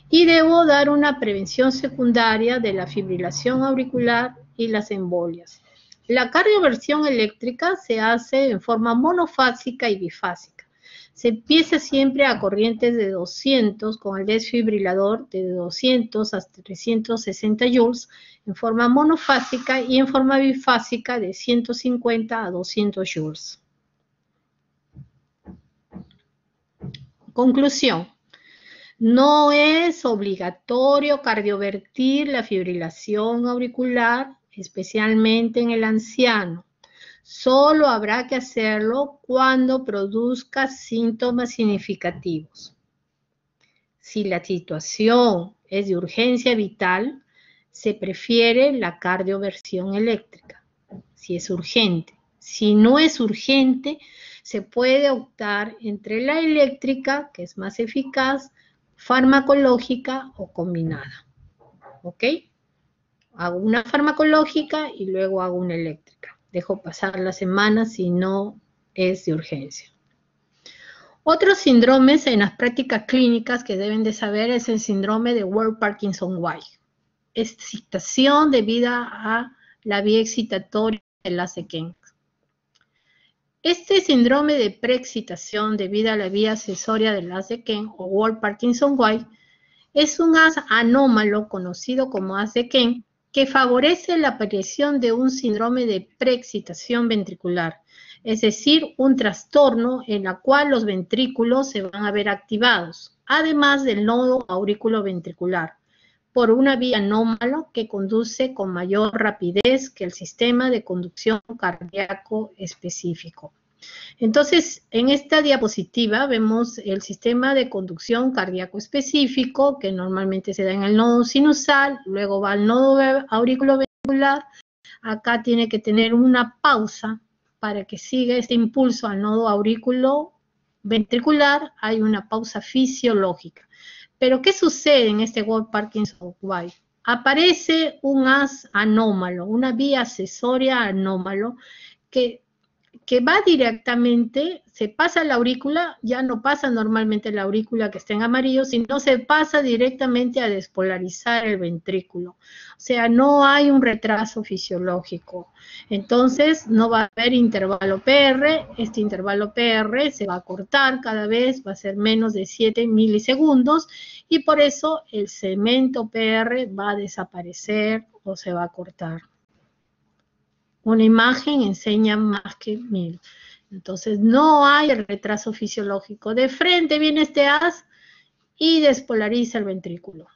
Y debo dar una prevención secundaria de la fibrilación auricular y las embolias. La cardioversión eléctrica se hace en forma monofásica y bifásica. Se empieza siempre a corrientes de 200 con el desfibrilador de 200 hasta 360 joules en forma monofásica y en forma bifásica de 150 a 200 joules. Conclusión. No es obligatorio cardiovertir la fibrilación auricular, especialmente en el anciano. Solo habrá que hacerlo cuando produzca síntomas significativos. Si la situación es de urgencia vital, se prefiere la cardioversión eléctrica, si es urgente. Si no es urgente, se puede optar entre la eléctrica, que es más eficaz, farmacológica o combinada. ¿Ok? Hago una farmacológica y luego hago una eléctrica. Dejo pasar la semana si no es de urgencia. Otros síndromes en las prácticas clínicas que deben de saber es el síndrome de Ward-Parkinson-White. Excitación debida a la vía excitatoria del ACK. Este síndrome de preexcitación debida a la vía accesoria del ACK o Ward-Parkinson-White es un haz anómalo conocido como haz de Kent que favorece la aparición de un síndrome de preexcitación ventricular, es decir, un trastorno en el cual los ventrículos se van a ver activados, además del nodo auriculoventricular, por una vía anómalo que conduce con mayor rapidez que el sistema de conducción cardíaco específico. Entonces, en esta diapositiva vemos el sistema de conducción cardíaco específico, que normalmente se da en el nodo sinusal, luego va al nodo auriculoventricular. Acá tiene que tener una pausa para que siga este impulso al nodo auriculoventricular. Hay una pausa fisiológica. Pero, ¿qué sucede en este Ward-Parkinson-White? Aparece un haz anómalo, una vía accesoria anómalo que va directamente, se pasa la aurícula, ya no pasa normalmente la aurícula que está en amarillo, sino se pasa directamente a despolarizar el ventrículo. O sea, no hay un retraso fisiológico. Entonces, no va a haber intervalo PR, este intervalo PR se va a cortar cada vez, va a ser menos de 7 milisegundos, y por eso el segmento PR va a desaparecer o se va a cortar. Una imagen enseña más que 1000. Entonces, no hay retraso fisiológico. De frente viene este haz y despolariza el ventrículo.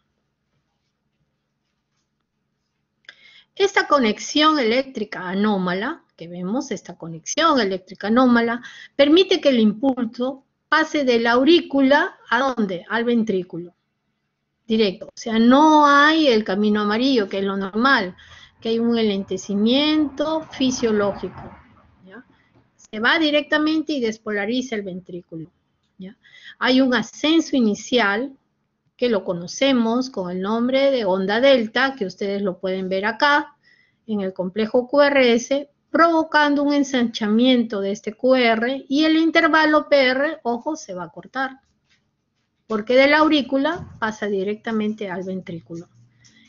Esta conexión eléctrica anómala, que vemos, esta conexión eléctrica anómala, permite que el impulso pase de la aurícula, ¿a dónde? Al ventrículo. Directo. O sea, no hay el camino amarillo, que es lo normal, que hay un enlentecimiento fisiológico, ¿ya? Se va directamente y despolariza el ventrículo, ¿ya? Hay un ascenso inicial, que lo conocemos con el nombre de onda delta, que ustedes lo pueden ver acá, en el complejo QRS, provocando un ensanchamiento de este QR, y el intervalo PR, ojo, se va a cortar, porque de la aurícula pasa directamente al ventrículo.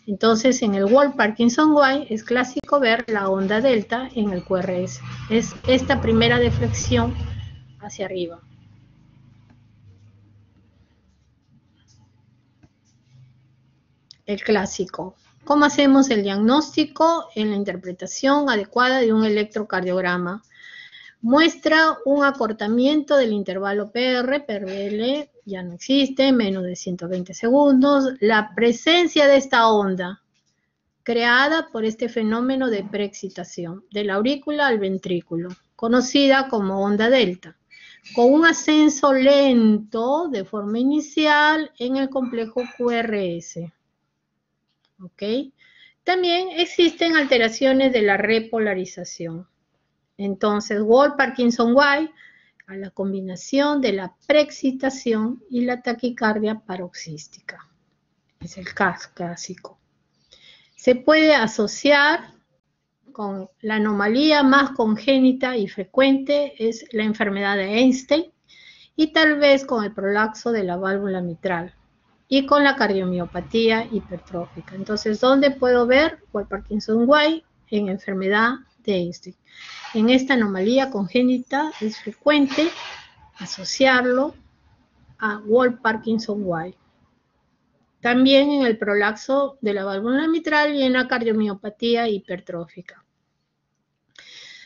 Entonces, en el Ward-Parkinson-White es clásico ver la onda delta en el QRS. Es esta primera deflexión hacia arriba. El clásico. ¿Cómo hacemos el diagnóstico en la interpretación adecuada de un electrocardiograma? Muestra un acortamiento del intervalo PR, PRL ya no existe, menos de 120 segundos. La presencia de esta onda creada por este fenómeno de preexcitación de la aurícula al ventrículo, conocida como onda delta, con un ascenso lento de forma inicial en el complejo QRS. ¿Ok? También existen alteraciones de la repolarización. Entonces, Ward-Parkinson-White, a la combinación de la preexcitación y la taquicardia paroxística. Es el caso clásico. Se puede asociar con la anomalía más congénita y frecuente es la enfermedad de Einstein y tal vez con el prolapso de la válvula mitral y con la cardiomiopatía hipertrófica. Entonces, ¿dónde puedo ver Wolff-Parkinson-White? En enfermedad de Einstein. En esta anomalía congénita es frecuente asociarlo a Wolff-Parkinson-White. También en el prolapso de la válvula mitral y en la cardiomiopatía hipertrófica.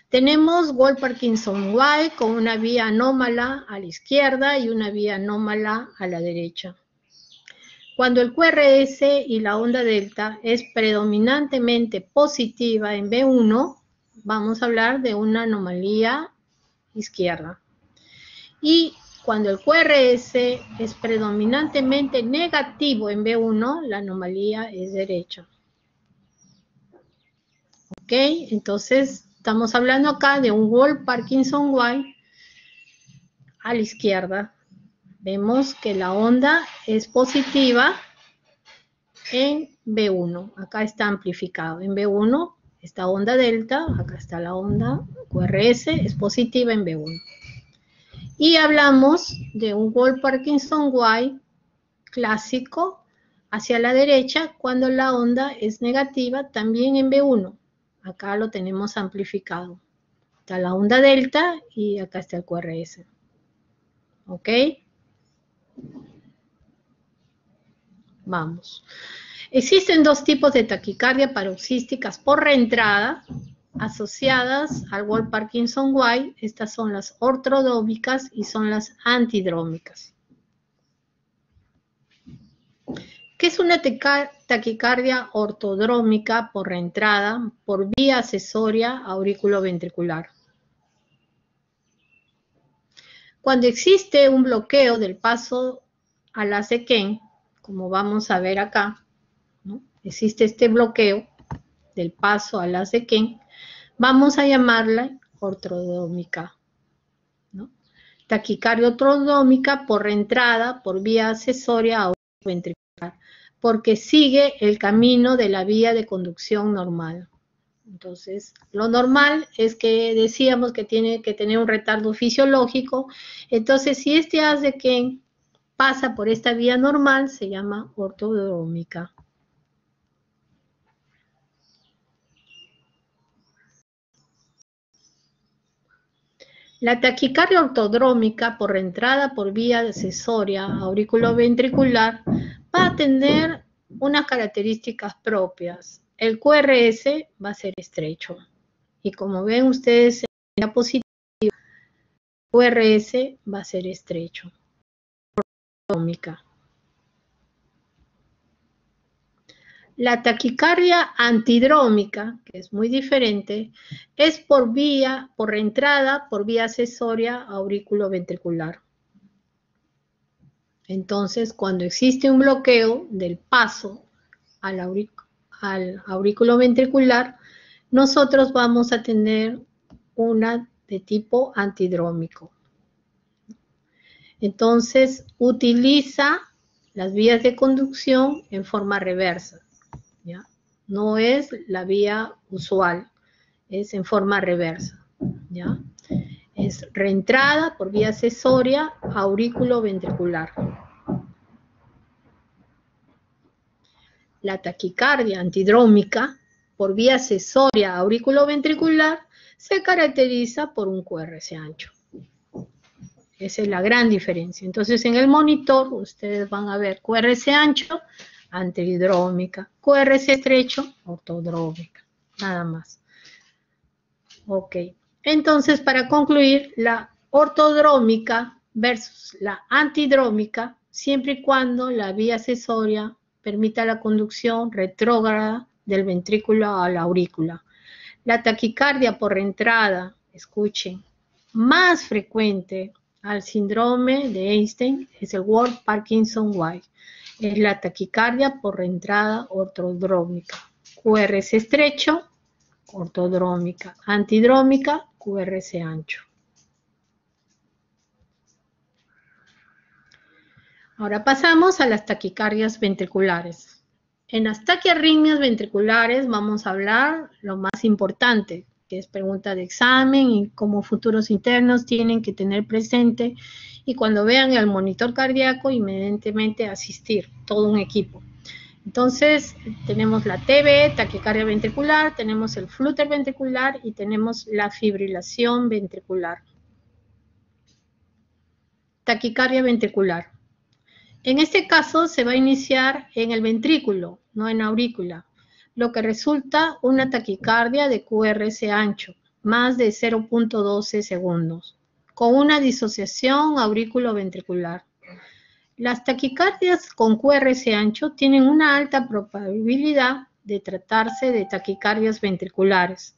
Tenemos Wolff-Parkinson-White con una vía anómala a la izquierda y una vía anómala a la derecha. Cuando el QRS y la onda delta es predominantemente positiva en B1, vamos a hablar de una anomalía izquierda. Y cuando el QRS es predominantemente negativo en B1, la anomalía es derecha. ¿Ok? Entonces, estamos hablando acá de un Wolff-Parkinson-White a la izquierda. Vemos que la onda es positiva en B1. Acá está amplificado. En B1 esta onda delta, acá está la onda QRS, es positiva en B1. Y hablamos de un Wolff-Parkinson-White clásico hacia la derecha cuando la onda es negativa también en B1. Acá lo tenemos amplificado. Está la onda delta y acá está el QRS. ¿Ok? Vamos. Existen dos tipos de taquicardia paroxísticas por reentrada asociadas al Wolff-Parkinson-White. Estas son las ortodrómicas y son las antidrómicas. ¿Qué es una taquicardia ortodrómica por reentrada por vía accesoria auriculoventricular? Cuando existe un bloqueo del paso a la Sequen, como vamos a ver acá, ¿no? Existe este bloqueo del paso a la Sequen, vamos a llamarla ortodrómica, ¿no? Taquicardia ortodrómica por reentrada por vía accesoria auriculoventricular, porque sigue el camino de la vía de conducción normal. Entonces, lo normal es que decíamos que tiene que tener un retardo fisiológico. Entonces, si este hace que pasa por esta vía normal, se llama ortodrómica. La taquicardia ortodrómica por reentrada por vía accesoria auriculoventricular va a tener unas características propias. El QRS va a ser estrecho. Y como ven ustedes en la diapositiva, el QRS va a ser estrecho. La taquicardia antidrómica, que es muy diferente, es por reentrada por vía accesoria auriculoventricular. Entonces, cuando existe un bloqueo del paso al auriculoventricular, nosotros vamos a tener una de tipo antidrómico. Entonces, utiliza las vías de conducción en forma reversa, ¿ya? No es la vía usual, es en forma reversa, ¿ya? Es reentrada por vía accesoria auriculoventricular. La taquicardia antidrómica por vía accesoria auriculoventricular se caracteriza por un QRS ancho. Esa es la gran diferencia. Entonces, en el monitor ustedes van a ver QRS ancho, antidrómica, QRS estrecho, ortodrómica, nada más. Ok. Entonces, para concluir, la ortodrómica versus la antidrómica, siempre y cuando la vía accesoria permita la conducción retrógrada del ventrículo a la aurícula. La taquicardia por reentrada, escuchen, más frecuente al síndrome de Einstein es el Wolff-Parkinson-White. Es la taquicardia por reentrada ortodrómica. QRS estrecho, ortodrómica. Antidrómica, QRS ancho. Ahora pasamos a las taquicardias ventriculares. En las taquiarritmias ventriculares vamos a hablar lo más importante, que es pregunta de examen y como futuros internos tienen que tener presente y cuando vean el monitor cardíaco inmediatamente asistir, todo un equipo. Entonces, tenemos la TB, taquicardia ventricular, tenemos el flúter ventricular y tenemos la fibrilación ventricular. Taquicardia ventricular. En este caso se va a iniciar en el ventrículo, no en aurícula, lo que resulta una taquicardia de QRS ancho, más de 0.12 segundos, con una disociación aurículo-ventricular. Las taquicardias con QRS ancho tienen una alta probabilidad de tratarse de taquicardias ventriculares.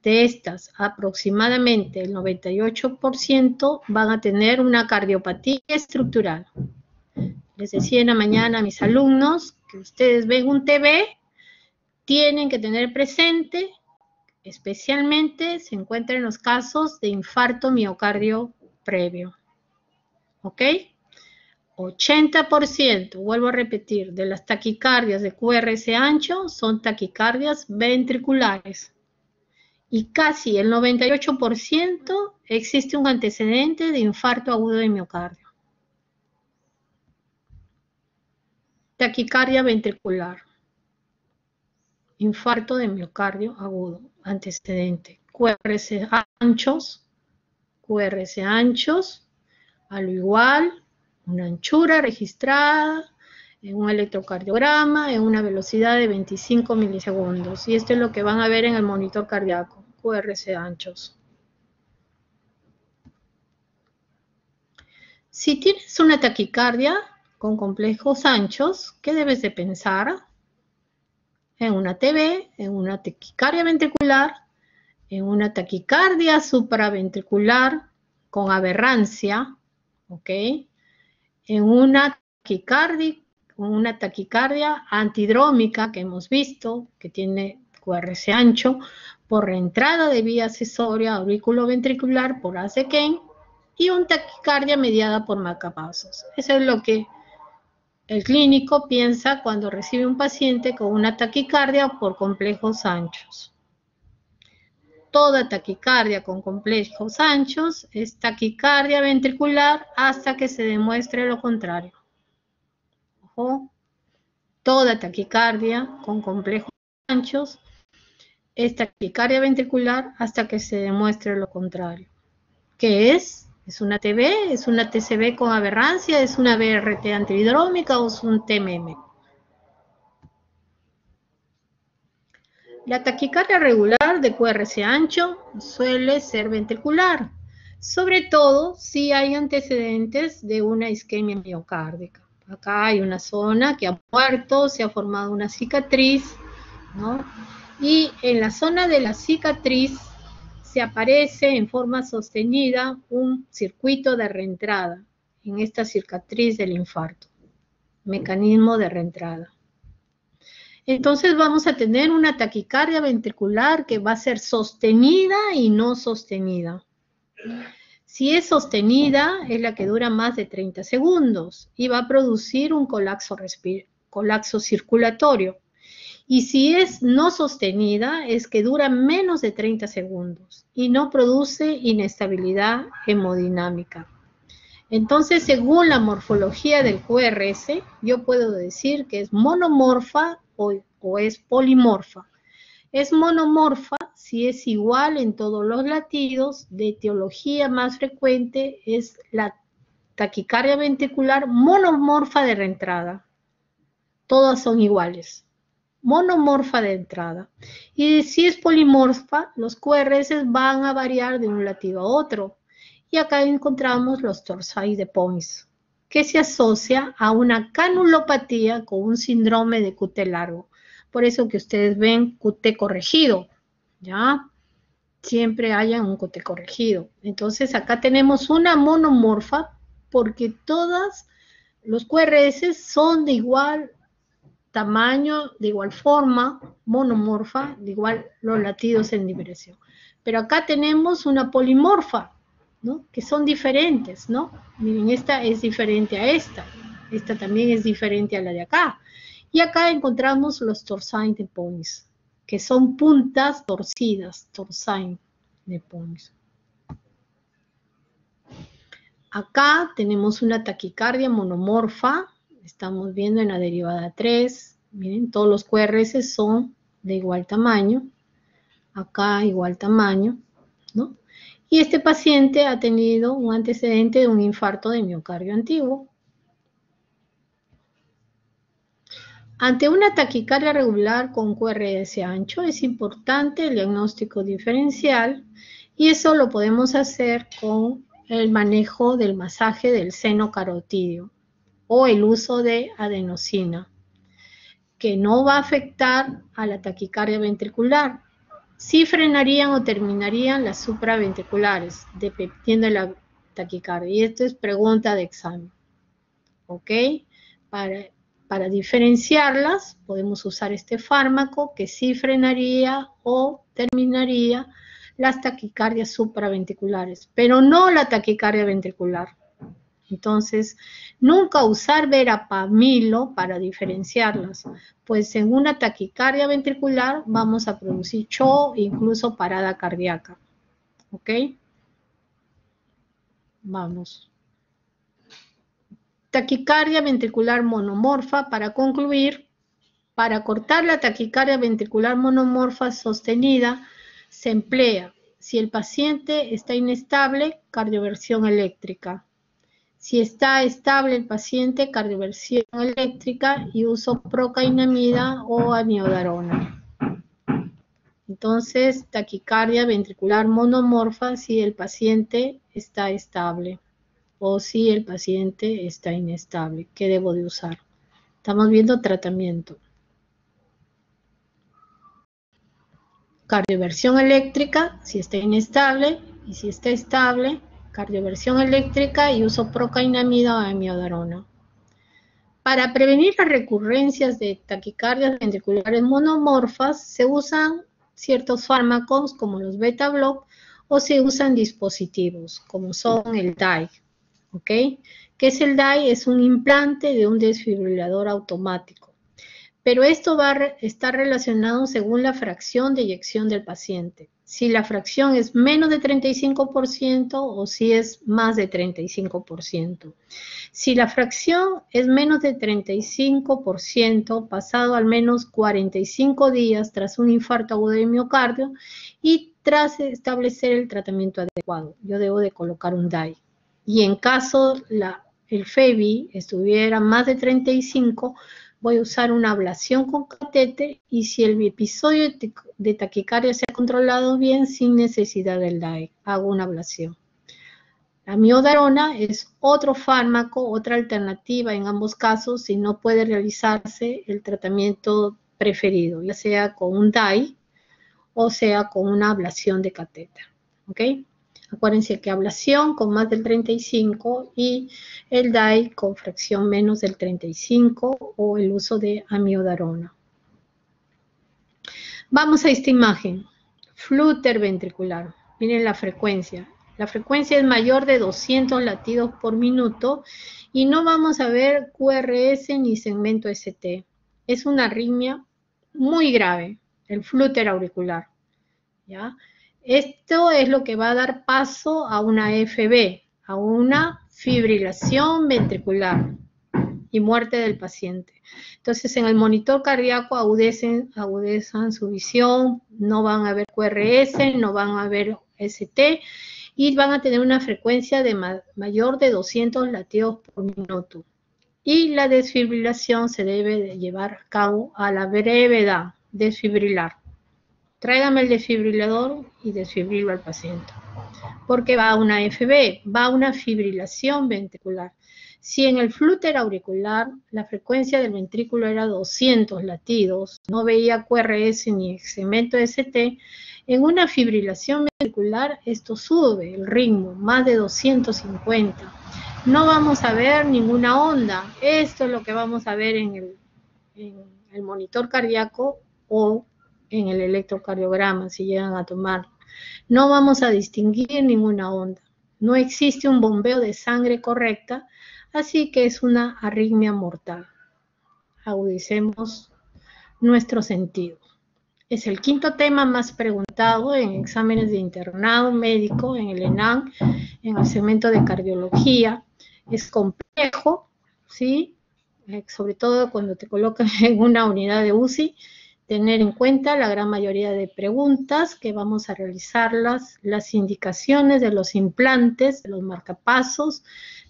De estas, aproximadamente el 98% van a tener una cardiopatía estructural. Les decía en la mañana a mis alumnos que ustedes ven un TB, tienen que tener presente, especialmente se encuentran los casos de infarto miocardio previo. ¿Ok? 80%, vuelvo a repetir, de las taquicardias de QRS ancho son taquicardias ventriculares. Y casi el 98% existe un antecedente de infarto agudo de miocardio. Taquicardia ventricular. Infarto de miocardio agudo, antecedente. QRS anchos, a lo igual, una anchura registrada en un electrocardiograma en una velocidad de 25 milisegundos. Y esto es lo que van a ver en el monitor cardíaco, QRS anchos. Si tienes una taquicardia con complejos anchos, ¿qué debes de pensar? En una TB, en una taquicardia ventricular, en una taquicardia supraventricular con aberrancia, ¿ok? En una taquicardia antidrómica que hemos visto, que tiene QRS ancho, por reentrada de vía accesoria auriculoventricular por ACKEN, y una taquicardia mediada por marcapasos. Eso es lo que el clínico piensa cuando recibe un paciente con una taquicardia por complejos anchos. Toda taquicardia con complejos anchos es taquicardia ventricular hasta que se demuestre lo contrario. Ojo, toda taquicardia con complejos anchos es taquicardia ventricular hasta que se demuestre lo contrario. ¿Qué es? ¿Es una TB? ¿Es una TCB con aberrancia? ¿Es una BRT antidrómica o es un TMM? La taquicardia regular de QRS ancho suele ser ventricular, sobre todo si hay antecedentes de una isquemia miocárdica. Acá hay una zona que ha muerto, se ha formado una cicatriz, ¿no? Y en la zona de la cicatriz se aparece en forma sostenida un circuito de reentrada en esta cicatriz del infarto, mecanismo de reentrada. Entonces vamos a tener una taquicardia ventricular que va a ser sostenida y no sostenida. Si es sostenida, es la que dura más de 30 segundos y va a producir un colapso circulatorio. Y si es no sostenida, es que dura menos de 30 segundos y no produce inestabilidad hemodinámica. Entonces, según la morfología del QRS, yo puedo decir que es monomorfa o es polimorfa. Es monomorfa si es igual en todos los latidos. De etiología más frecuente es la taquicardia ventricular monomorfa de reentrada. Todas son iguales. Monomorfa de entrada. Y si es polimorfa, los QRS van a variar de un latido a otro. Y acá encontramos los torsades points, que se asocia a una canulopatía con un síndrome de QT largo. Por eso que ustedes ven QT corregido, ¿ya? Siempre haya un QT corregido. Entonces acá tenemos una monomorfa porque todas los QRS son de igual tamaño, de igual forma, monomorfa, de igual los latidos en vibración. Pero acá tenemos una polimorfa, ¿no? Que son diferentes, ¿no? Miren, esta es diferente a esta también es diferente a la de acá. Y acá encontramos los Torsades de Points, que son puntas torcidas, Torsades de Points. Acá tenemos una taquicardia monomorfa, estamos viendo en la derivada 3, miren, todos los QRS son de igual tamaño, acá igual tamaño, ¿no? Y este paciente ha tenido un antecedente de un infarto de miocardio antiguo. Ante una taquicardia regular con QRS ancho es importante el diagnóstico diferencial y eso lo podemos hacer con el manejo del masaje del seno carotídeo o el uso de adenosina, que no va a afectar a la taquicardia ventricular. Sí frenarían o terminarían las supraventriculares, dependiendo de la taquicardia. Y esto es pregunta de examen. ¿Ok? Para diferenciarlas, podemos usar este fármaco que sí frenaría o terminaría las taquicardias supraventriculares, pero no la taquicardia ventricular. Entonces, nunca usar verapamilo para diferenciarlas, pues en una taquicardia ventricular vamos a producir CHO, incluso parada cardíaca. ¿Ok? Vamos. Taquicardia ventricular monomorfa, para concluir, para cortar la taquicardia ventricular monomorfa sostenida, se emplea, si el paciente está inestable, cardioversión eléctrica. Si está estable el paciente, cardioversión eléctrica y uso procainamida o amiodarona. Entonces, taquicardia ventricular monomorfa si el paciente está estable o si el paciente está inestable. ¿Qué debo de usar? Estamos viendo tratamiento. Cardioversión eléctrica si está inestable y si está estable, cardioversión eléctrica y uso procainamida o amiodarona. Para prevenir las recurrencias de taquicardias ventriculares monomorfas, se usan ciertos fármacos como los beta block o se usan dispositivos como son el DAI. ¿Ok? ¿Qué es el DAI? Es un implante de un desfibrilador automático. Pero esto va a estar relacionado según la fracción de eyección del paciente. Si la fracción es menos de 35% o si es más de 35%. Si la fracción es menos de 35%, pasado al menos 45 días tras un infarto agudo de miocardio y tras establecer el tratamiento adecuado, yo debo de colocar un DAI. Y en caso el FEBI estuviera más de 35, voy a usar una ablación con catéter y si el episodio de taquicardia se ha controlado bien sin necesidad del DAI, hago una ablación. La amiodarona es otro fármaco, otra alternativa en ambos casos si no puede realizarse el tratamiento preferido, ya sea con un DAI o sea con una ablación de catéter. ¿Ok? Acuérdense que ablación con más del 35 y el DAI con fracción menos del 35 o el uso de amiodarona. Vamos a esta imagen. Flúter ventricular. Miren la frecuencia. La frecuencia es mayor de 200 latidos por minuto y no vamos a ver QRS ni segmento ST. Es una arritmia muy grave, el flúter auricular. ¿Ya? Esto es lo que va a dar paso a una FB, a una fibrilación ventricular y muerte del paciente. Entonces, en el monitor cardíaco agudezan su visión, no van a ver QRS, no van a ver ST y van a tener una frecuencia de mayor de 200 latidos por minuto. Y la desfibrilación se debe de llevar a cabo a la brevedad, desfibrilar. Tráigame el desfibrilador y desfibrilo al paciente. Porque va a una FB, va a una fibrilación ventricular. Si en el flúter auricular la frecuencia del ventrículo era 200 latidos, no veía QRS ni segmento ST, en una fibrilación ventricular esto sube el ritmo, más de 250. No vamos a ver ninguna onda. Esto es lo que vamos a ver en el monitor cardíaco o en el electrocardiograma, si llegan a tomar. No vamos a distinguir ninguna onda. No existe un bombeo de sangre correcta, así que es una arritmia mortal. agudicemos nuestro sentido. Es el quinto tema más preguntado en exámenes de internado médico, en el ENAM, en el segmento de cardiología. Es complejo, ¿sí? Sobre todo cuando te colocan en una unidad de UCI, tener en cuenta la gran mayoría de preguntas que vamos a realizarlas, las indicaciones de los implantes, de los marcapasos,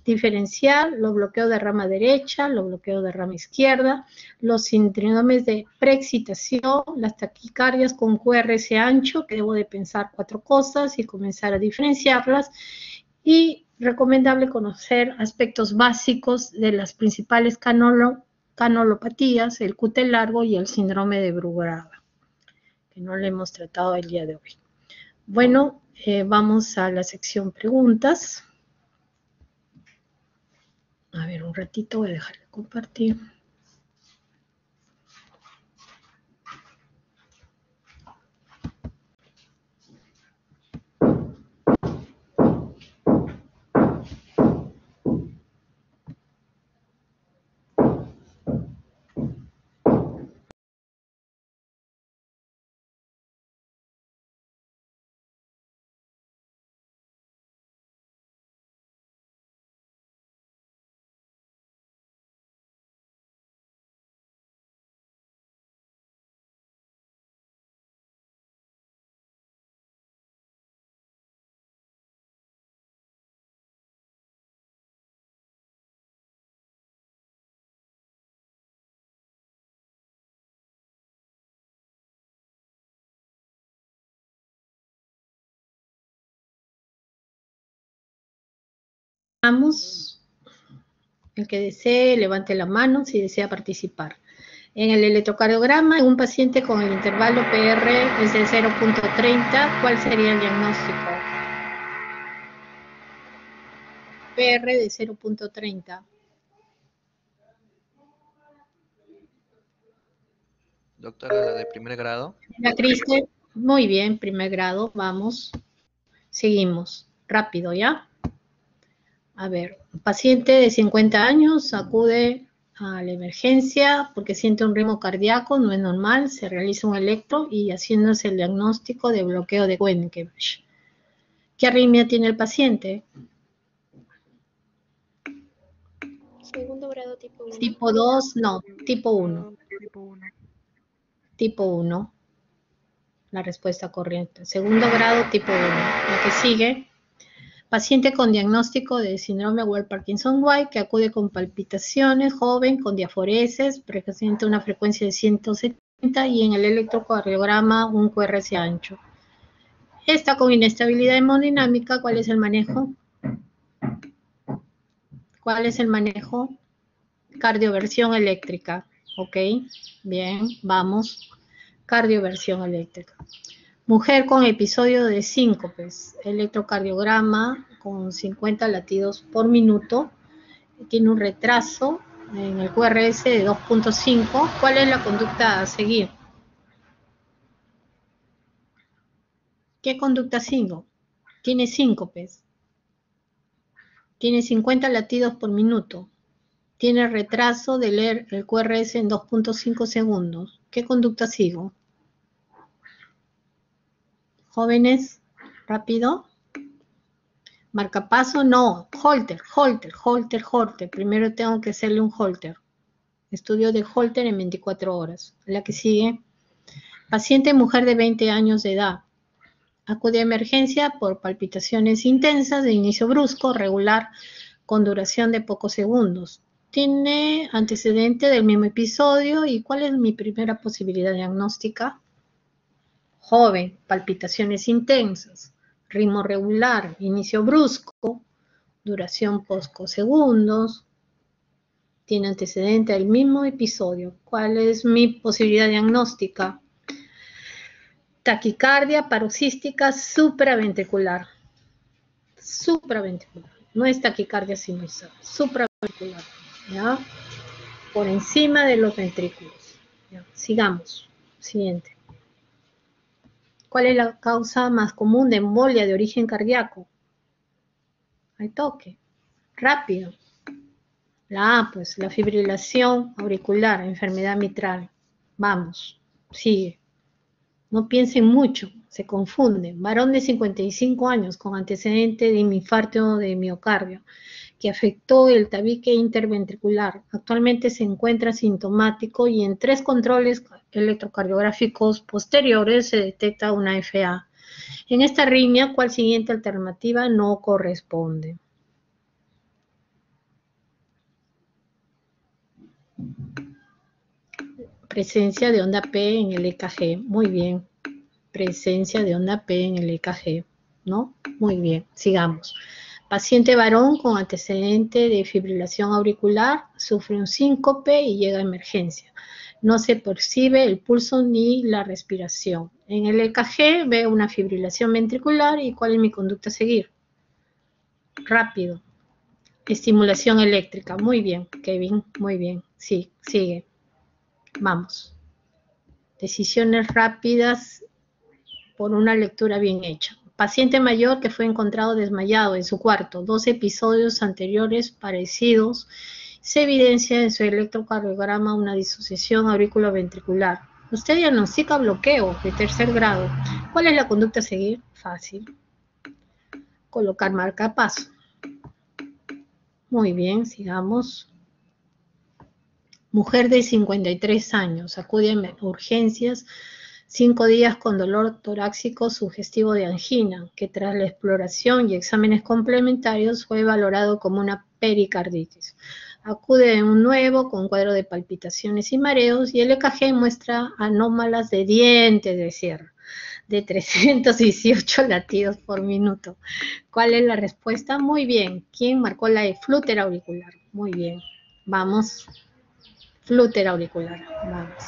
diferenciar los bloqueos de rama derecha, los bloqueos de rama izquierda, los síndromes de preexcitación, las taquicardias con QRS ancho, que debo de pensar 4 cosas y comenzar a diferenciarlas, y recomendable conocer aspectos básicos de las principales canolopatías, el QT largo y el síndrome de Brugada, que no le hemos tratado el día de hoy. Bueno, vamos a la sección preguntas. A ver, un ratito voy a dejar de compartir. Vamos, el que desee, levante la mano si desea participar. En el electrocardiograma, en un paciente con el intervalo PR es de 0.30, ¿cuál sería el diagnóstico? PR de 0.30. Doctora, la de primer grado. La Cristel, muy bien, primer grado, vamos. Seguimos, rápido, ¿ya? A ver, paciente de 50 años acude a la emergencia porque siente un ritmo cardíaco, no es normal, se realiza un electro y haciéndose el diagnóstico de bloqueo de Wenckebach. ¿Qué arritmia tiene el paciente? Segundo grado tipo 1. Tipo 2, no, tipo 1. Tipo 1. Tipo 1, la respuesta correcta. Segundo grado, tipo 1. La que sigue, paciente con diagnóstico de síndrome Wolff-Parkinson-White que acude con palpitaciones, joven, con diaforesis, presenta una frecuencia de 170 y en el electrocardiograma un QRS ancho. Está con inestabilidad hemodinámica, ¿cuál es el manejo? ¿Cuál es el manejo? Cardioversión eléctrica, ¿ok? Bien, vamos. Cardioversión eléctrica. Mujer con episodio de síncopes, electrocardiograma con 50 latidos por minuto, tiene un retraso en el QRS de 2.5. ¿Cuál es la conducta a seguir? ¿Qué conducta sigo? Tiene síncopes, tiene 50 latidos por minuto, tiene retraso de leer el QRS en 2.5 segundos. ¿Qué conducta sigo? Jóvenes, rápido. Marcapaso, no. Holter. Primero tengo que hacerle un Holter. Estudio de Holter en 24 horas. La que sigue. Paciente mujer de 20 años de edad. Acude a emergencia por palpitaciones intensas de inicio brusco, regular, con duración de pocos segundos. Tiene antecedente del mismo episodio. ¿Y cuál es mi primera posibilidad diagnóstica? Joven, palpitaciones intensas, ritmo regular, inicio brusco, duración pocos segundos, tiene antecedente del mismo episodio. ¿Cuál es mi posibilidad diagnóstica? Taquicardia paroxística supraventricular. Supraventricular. No es taquicardia sinusal, supraventricular. ¿Ya? Por encima de los ventrículos. ¿Ya? Sigamos. Siguiente. ¿Cuál es la causa más común de embolia de origen cardíaco? Al toque. Rápido. La A, pues, la fibrilación auricular, enfermedad mitral. Vamos, sigue. No piensen mucho, se confunden. Varón de 55 años con antecedente de infarto de miocardio que afectó el tabique interventricular. Actualmente se encuentra sintomático y en 3 controles electrocardiográficos posteriores se detecta una FA. En esta arritmia, ¿cuál siguiente alternativa no corresponde? Presencia de onda P en el EKG. Muy bien. Presencia de onda P en el EKG, ¿no? Muy bien, sigamos. Paciente varón con antecedente de fibrilación auricular, sufre un síncope y llega a emergencia. No se percibe el pulso ni la respiración. En el EKG veo una fibrilación ventricular y ¿cuál es mi conducta a seguir? Rápido. Estimulación eléctrica. Muy bien, Kevin, muy bien. Sí, sigue. Vamos. Decisiones rápidas por una lectura bien hecha. Paciente mayor que fue encontrado desmayado en su cuarto. 2 episodios anteriores parecidos. Se evidencia en su electrocardiograma una disociación auriculoventricular. Usted diagnostica bloqueo de 3er grado. ¿Cuál es la conducta a seguir? Fácil. Colocar marcapaso. Muy bien, sigamos. Mujer de 53 años, acude a urgencias, 5 días con dolor torácico sugestivo de angina, que tras la exploración y exámenes complementarios fue valorado como una pericarditis. Acude de nuevo con cuadro de palpitaciones y mareos y el EKG muestra anómalas de dientes de sierra, de 318 latidos por minuto. ¿Cuál es la respuesta? Muy bien. ¿Quién marcó la de flúter auricular? Muy bien. Vamos. Flúter auricular. Vamos.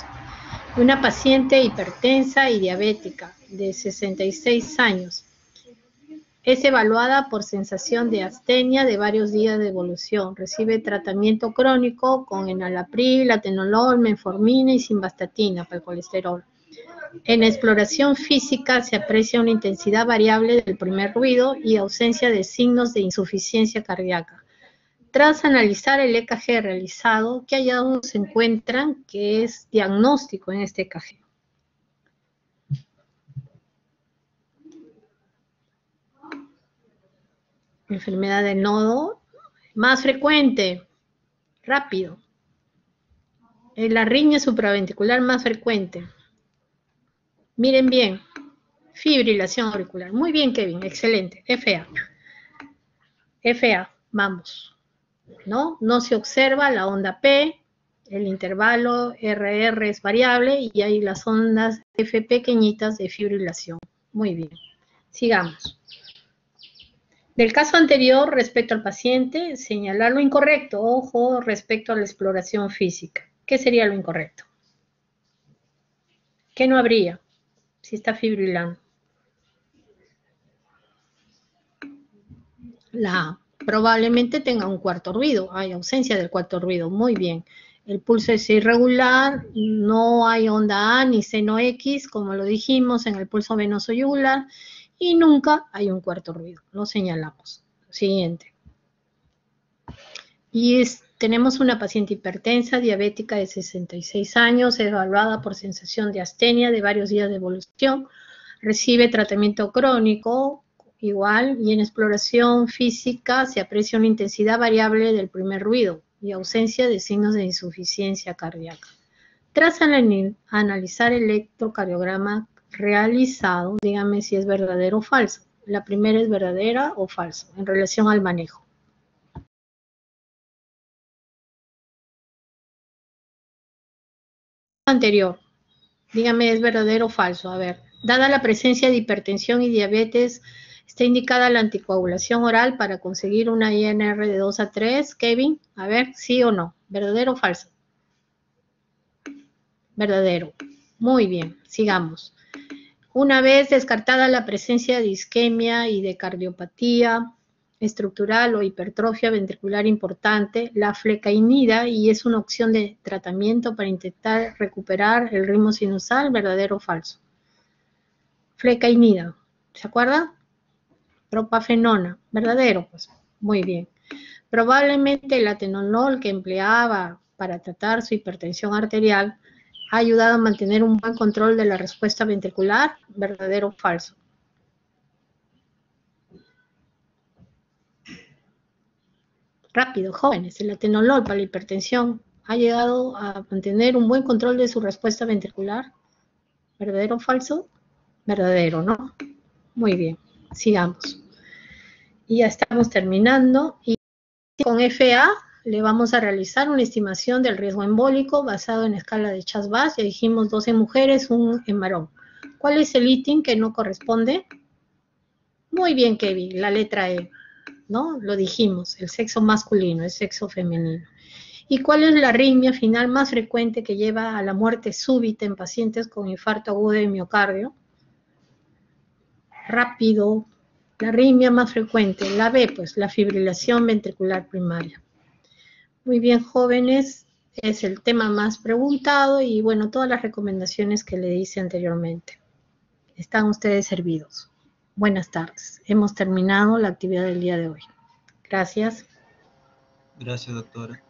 Una paciente hipertensa y diabética de 66 años. Es evaluada por sensación de astenia de varios días de evolución. Recibe tratamiento crónico con enalapril, atenolol, metformina y simvastatina para el colesterol. En exploración física se aprecia una intensidad variable del primer ruido y ausencia de signos de insuficiencia cardíaca. Tras analizar el EKG realizado, ¿qué hallazgos se encuentran que es diagnóstico en este EKG? Enfermedad del nodo, más frecuente, rápido. La arritmia supraventricular más frecuente. Miren bien, fibrilación auricular. Muy bien, Kevin, excelente. FA. FA, vamos. No se observa la onda P, el intervalo RR es variable y hay las ondas F pequeñitas de fibrilación. Muy bien, sigamos. Del caso anterior, respecto al paciente, señalar lo incorrecto. Ojo, respecto a la exploración física. ¿Qué sería lo incorrecto? ¿Qué no habría si está fibrilando? Probablemente tenga un cuarto ruido. Hay ausencia del cuarto ruido. Muy bien. El pulso es irregular, no hay onda A ni seno X, como lo dijimos en el pulso venoso yugular, y nunca hay un cuarto ruido. Lo señalamos. Siguiente. Y tenemos una paciente hipertensa, diabética de 66 años, evaluada por sensación de astenia de varios días de evolución, recibe tratamiento crónico, igual, y en exploración física se aprecia una intensidad variable del primer ruido y ausencia de signos de insuficiencia cardíaca. Tras analizar el electrocardiograma realizado, dígame si es verdadero o falso. La primera es verdadera o falso en relación al manejo. Anterior, dígame, ¿es verdadero o falso? A ver, dada la presencia de hipertensión y diabetes, ¿está indicada la anticoagulación oral para conseguir una INR de 2 a 3? Kevin, a ver, ¿sí o no? ¿Verdadero o falso? Verdadero. Muy bien, sigamos. Una vez descartada la presencia de isquemia y de cardiopatía estructural o hipertrofia ventricular importante, la flecainida, y es una opción de tratamiento para intentar recuperar el ritmo sinusal, ¿verdadero o falso? Flecainida, ¿se acuerda? Propafenona, ¿verdadero? Pues muy bien. Probablemente el atenolol que empleaba para tratar su hipertensión arterial ha ayudado a mantener un buen control de la respuesta ventricular, ¿verdadero o falso? Rápido, jóvenes, el atenolol para la hipertensión ha llegado a mantener un buen control de su respuesta ventricular, ¿verdadero o falso? Verdadero, ¿no? Muy bien, sigamos. Y ya estamos terminando. Y con FA le vamos a realizar una estimación del riesgo embólico basado en escala de Chas-Bas. Ya dijimos 2 en mujeres, 1 en varón. ¿Cuál es el ítem que no corresponde? Muy bien, Kevin, la letra E, ¿no? Lo dijimos, el sexo masculino, el sexo femenino. ¿Y cuál es la arritmia final más frecuente que lleva a la muerte súbita en pacientes con infarto agudo de miocardio? Rápido, la arritmia más frecuente, la B, pues, la fibrilación ventricular primaria. Muy bien, jóvenes, es el tema más preguntado y, bueno, todas las recomendaciones que le hice anteriormente. Están ustedes servidos. Buenas tardes. Hemos terminado la actividad del día de hoy. Gracias. Gracias, doctora.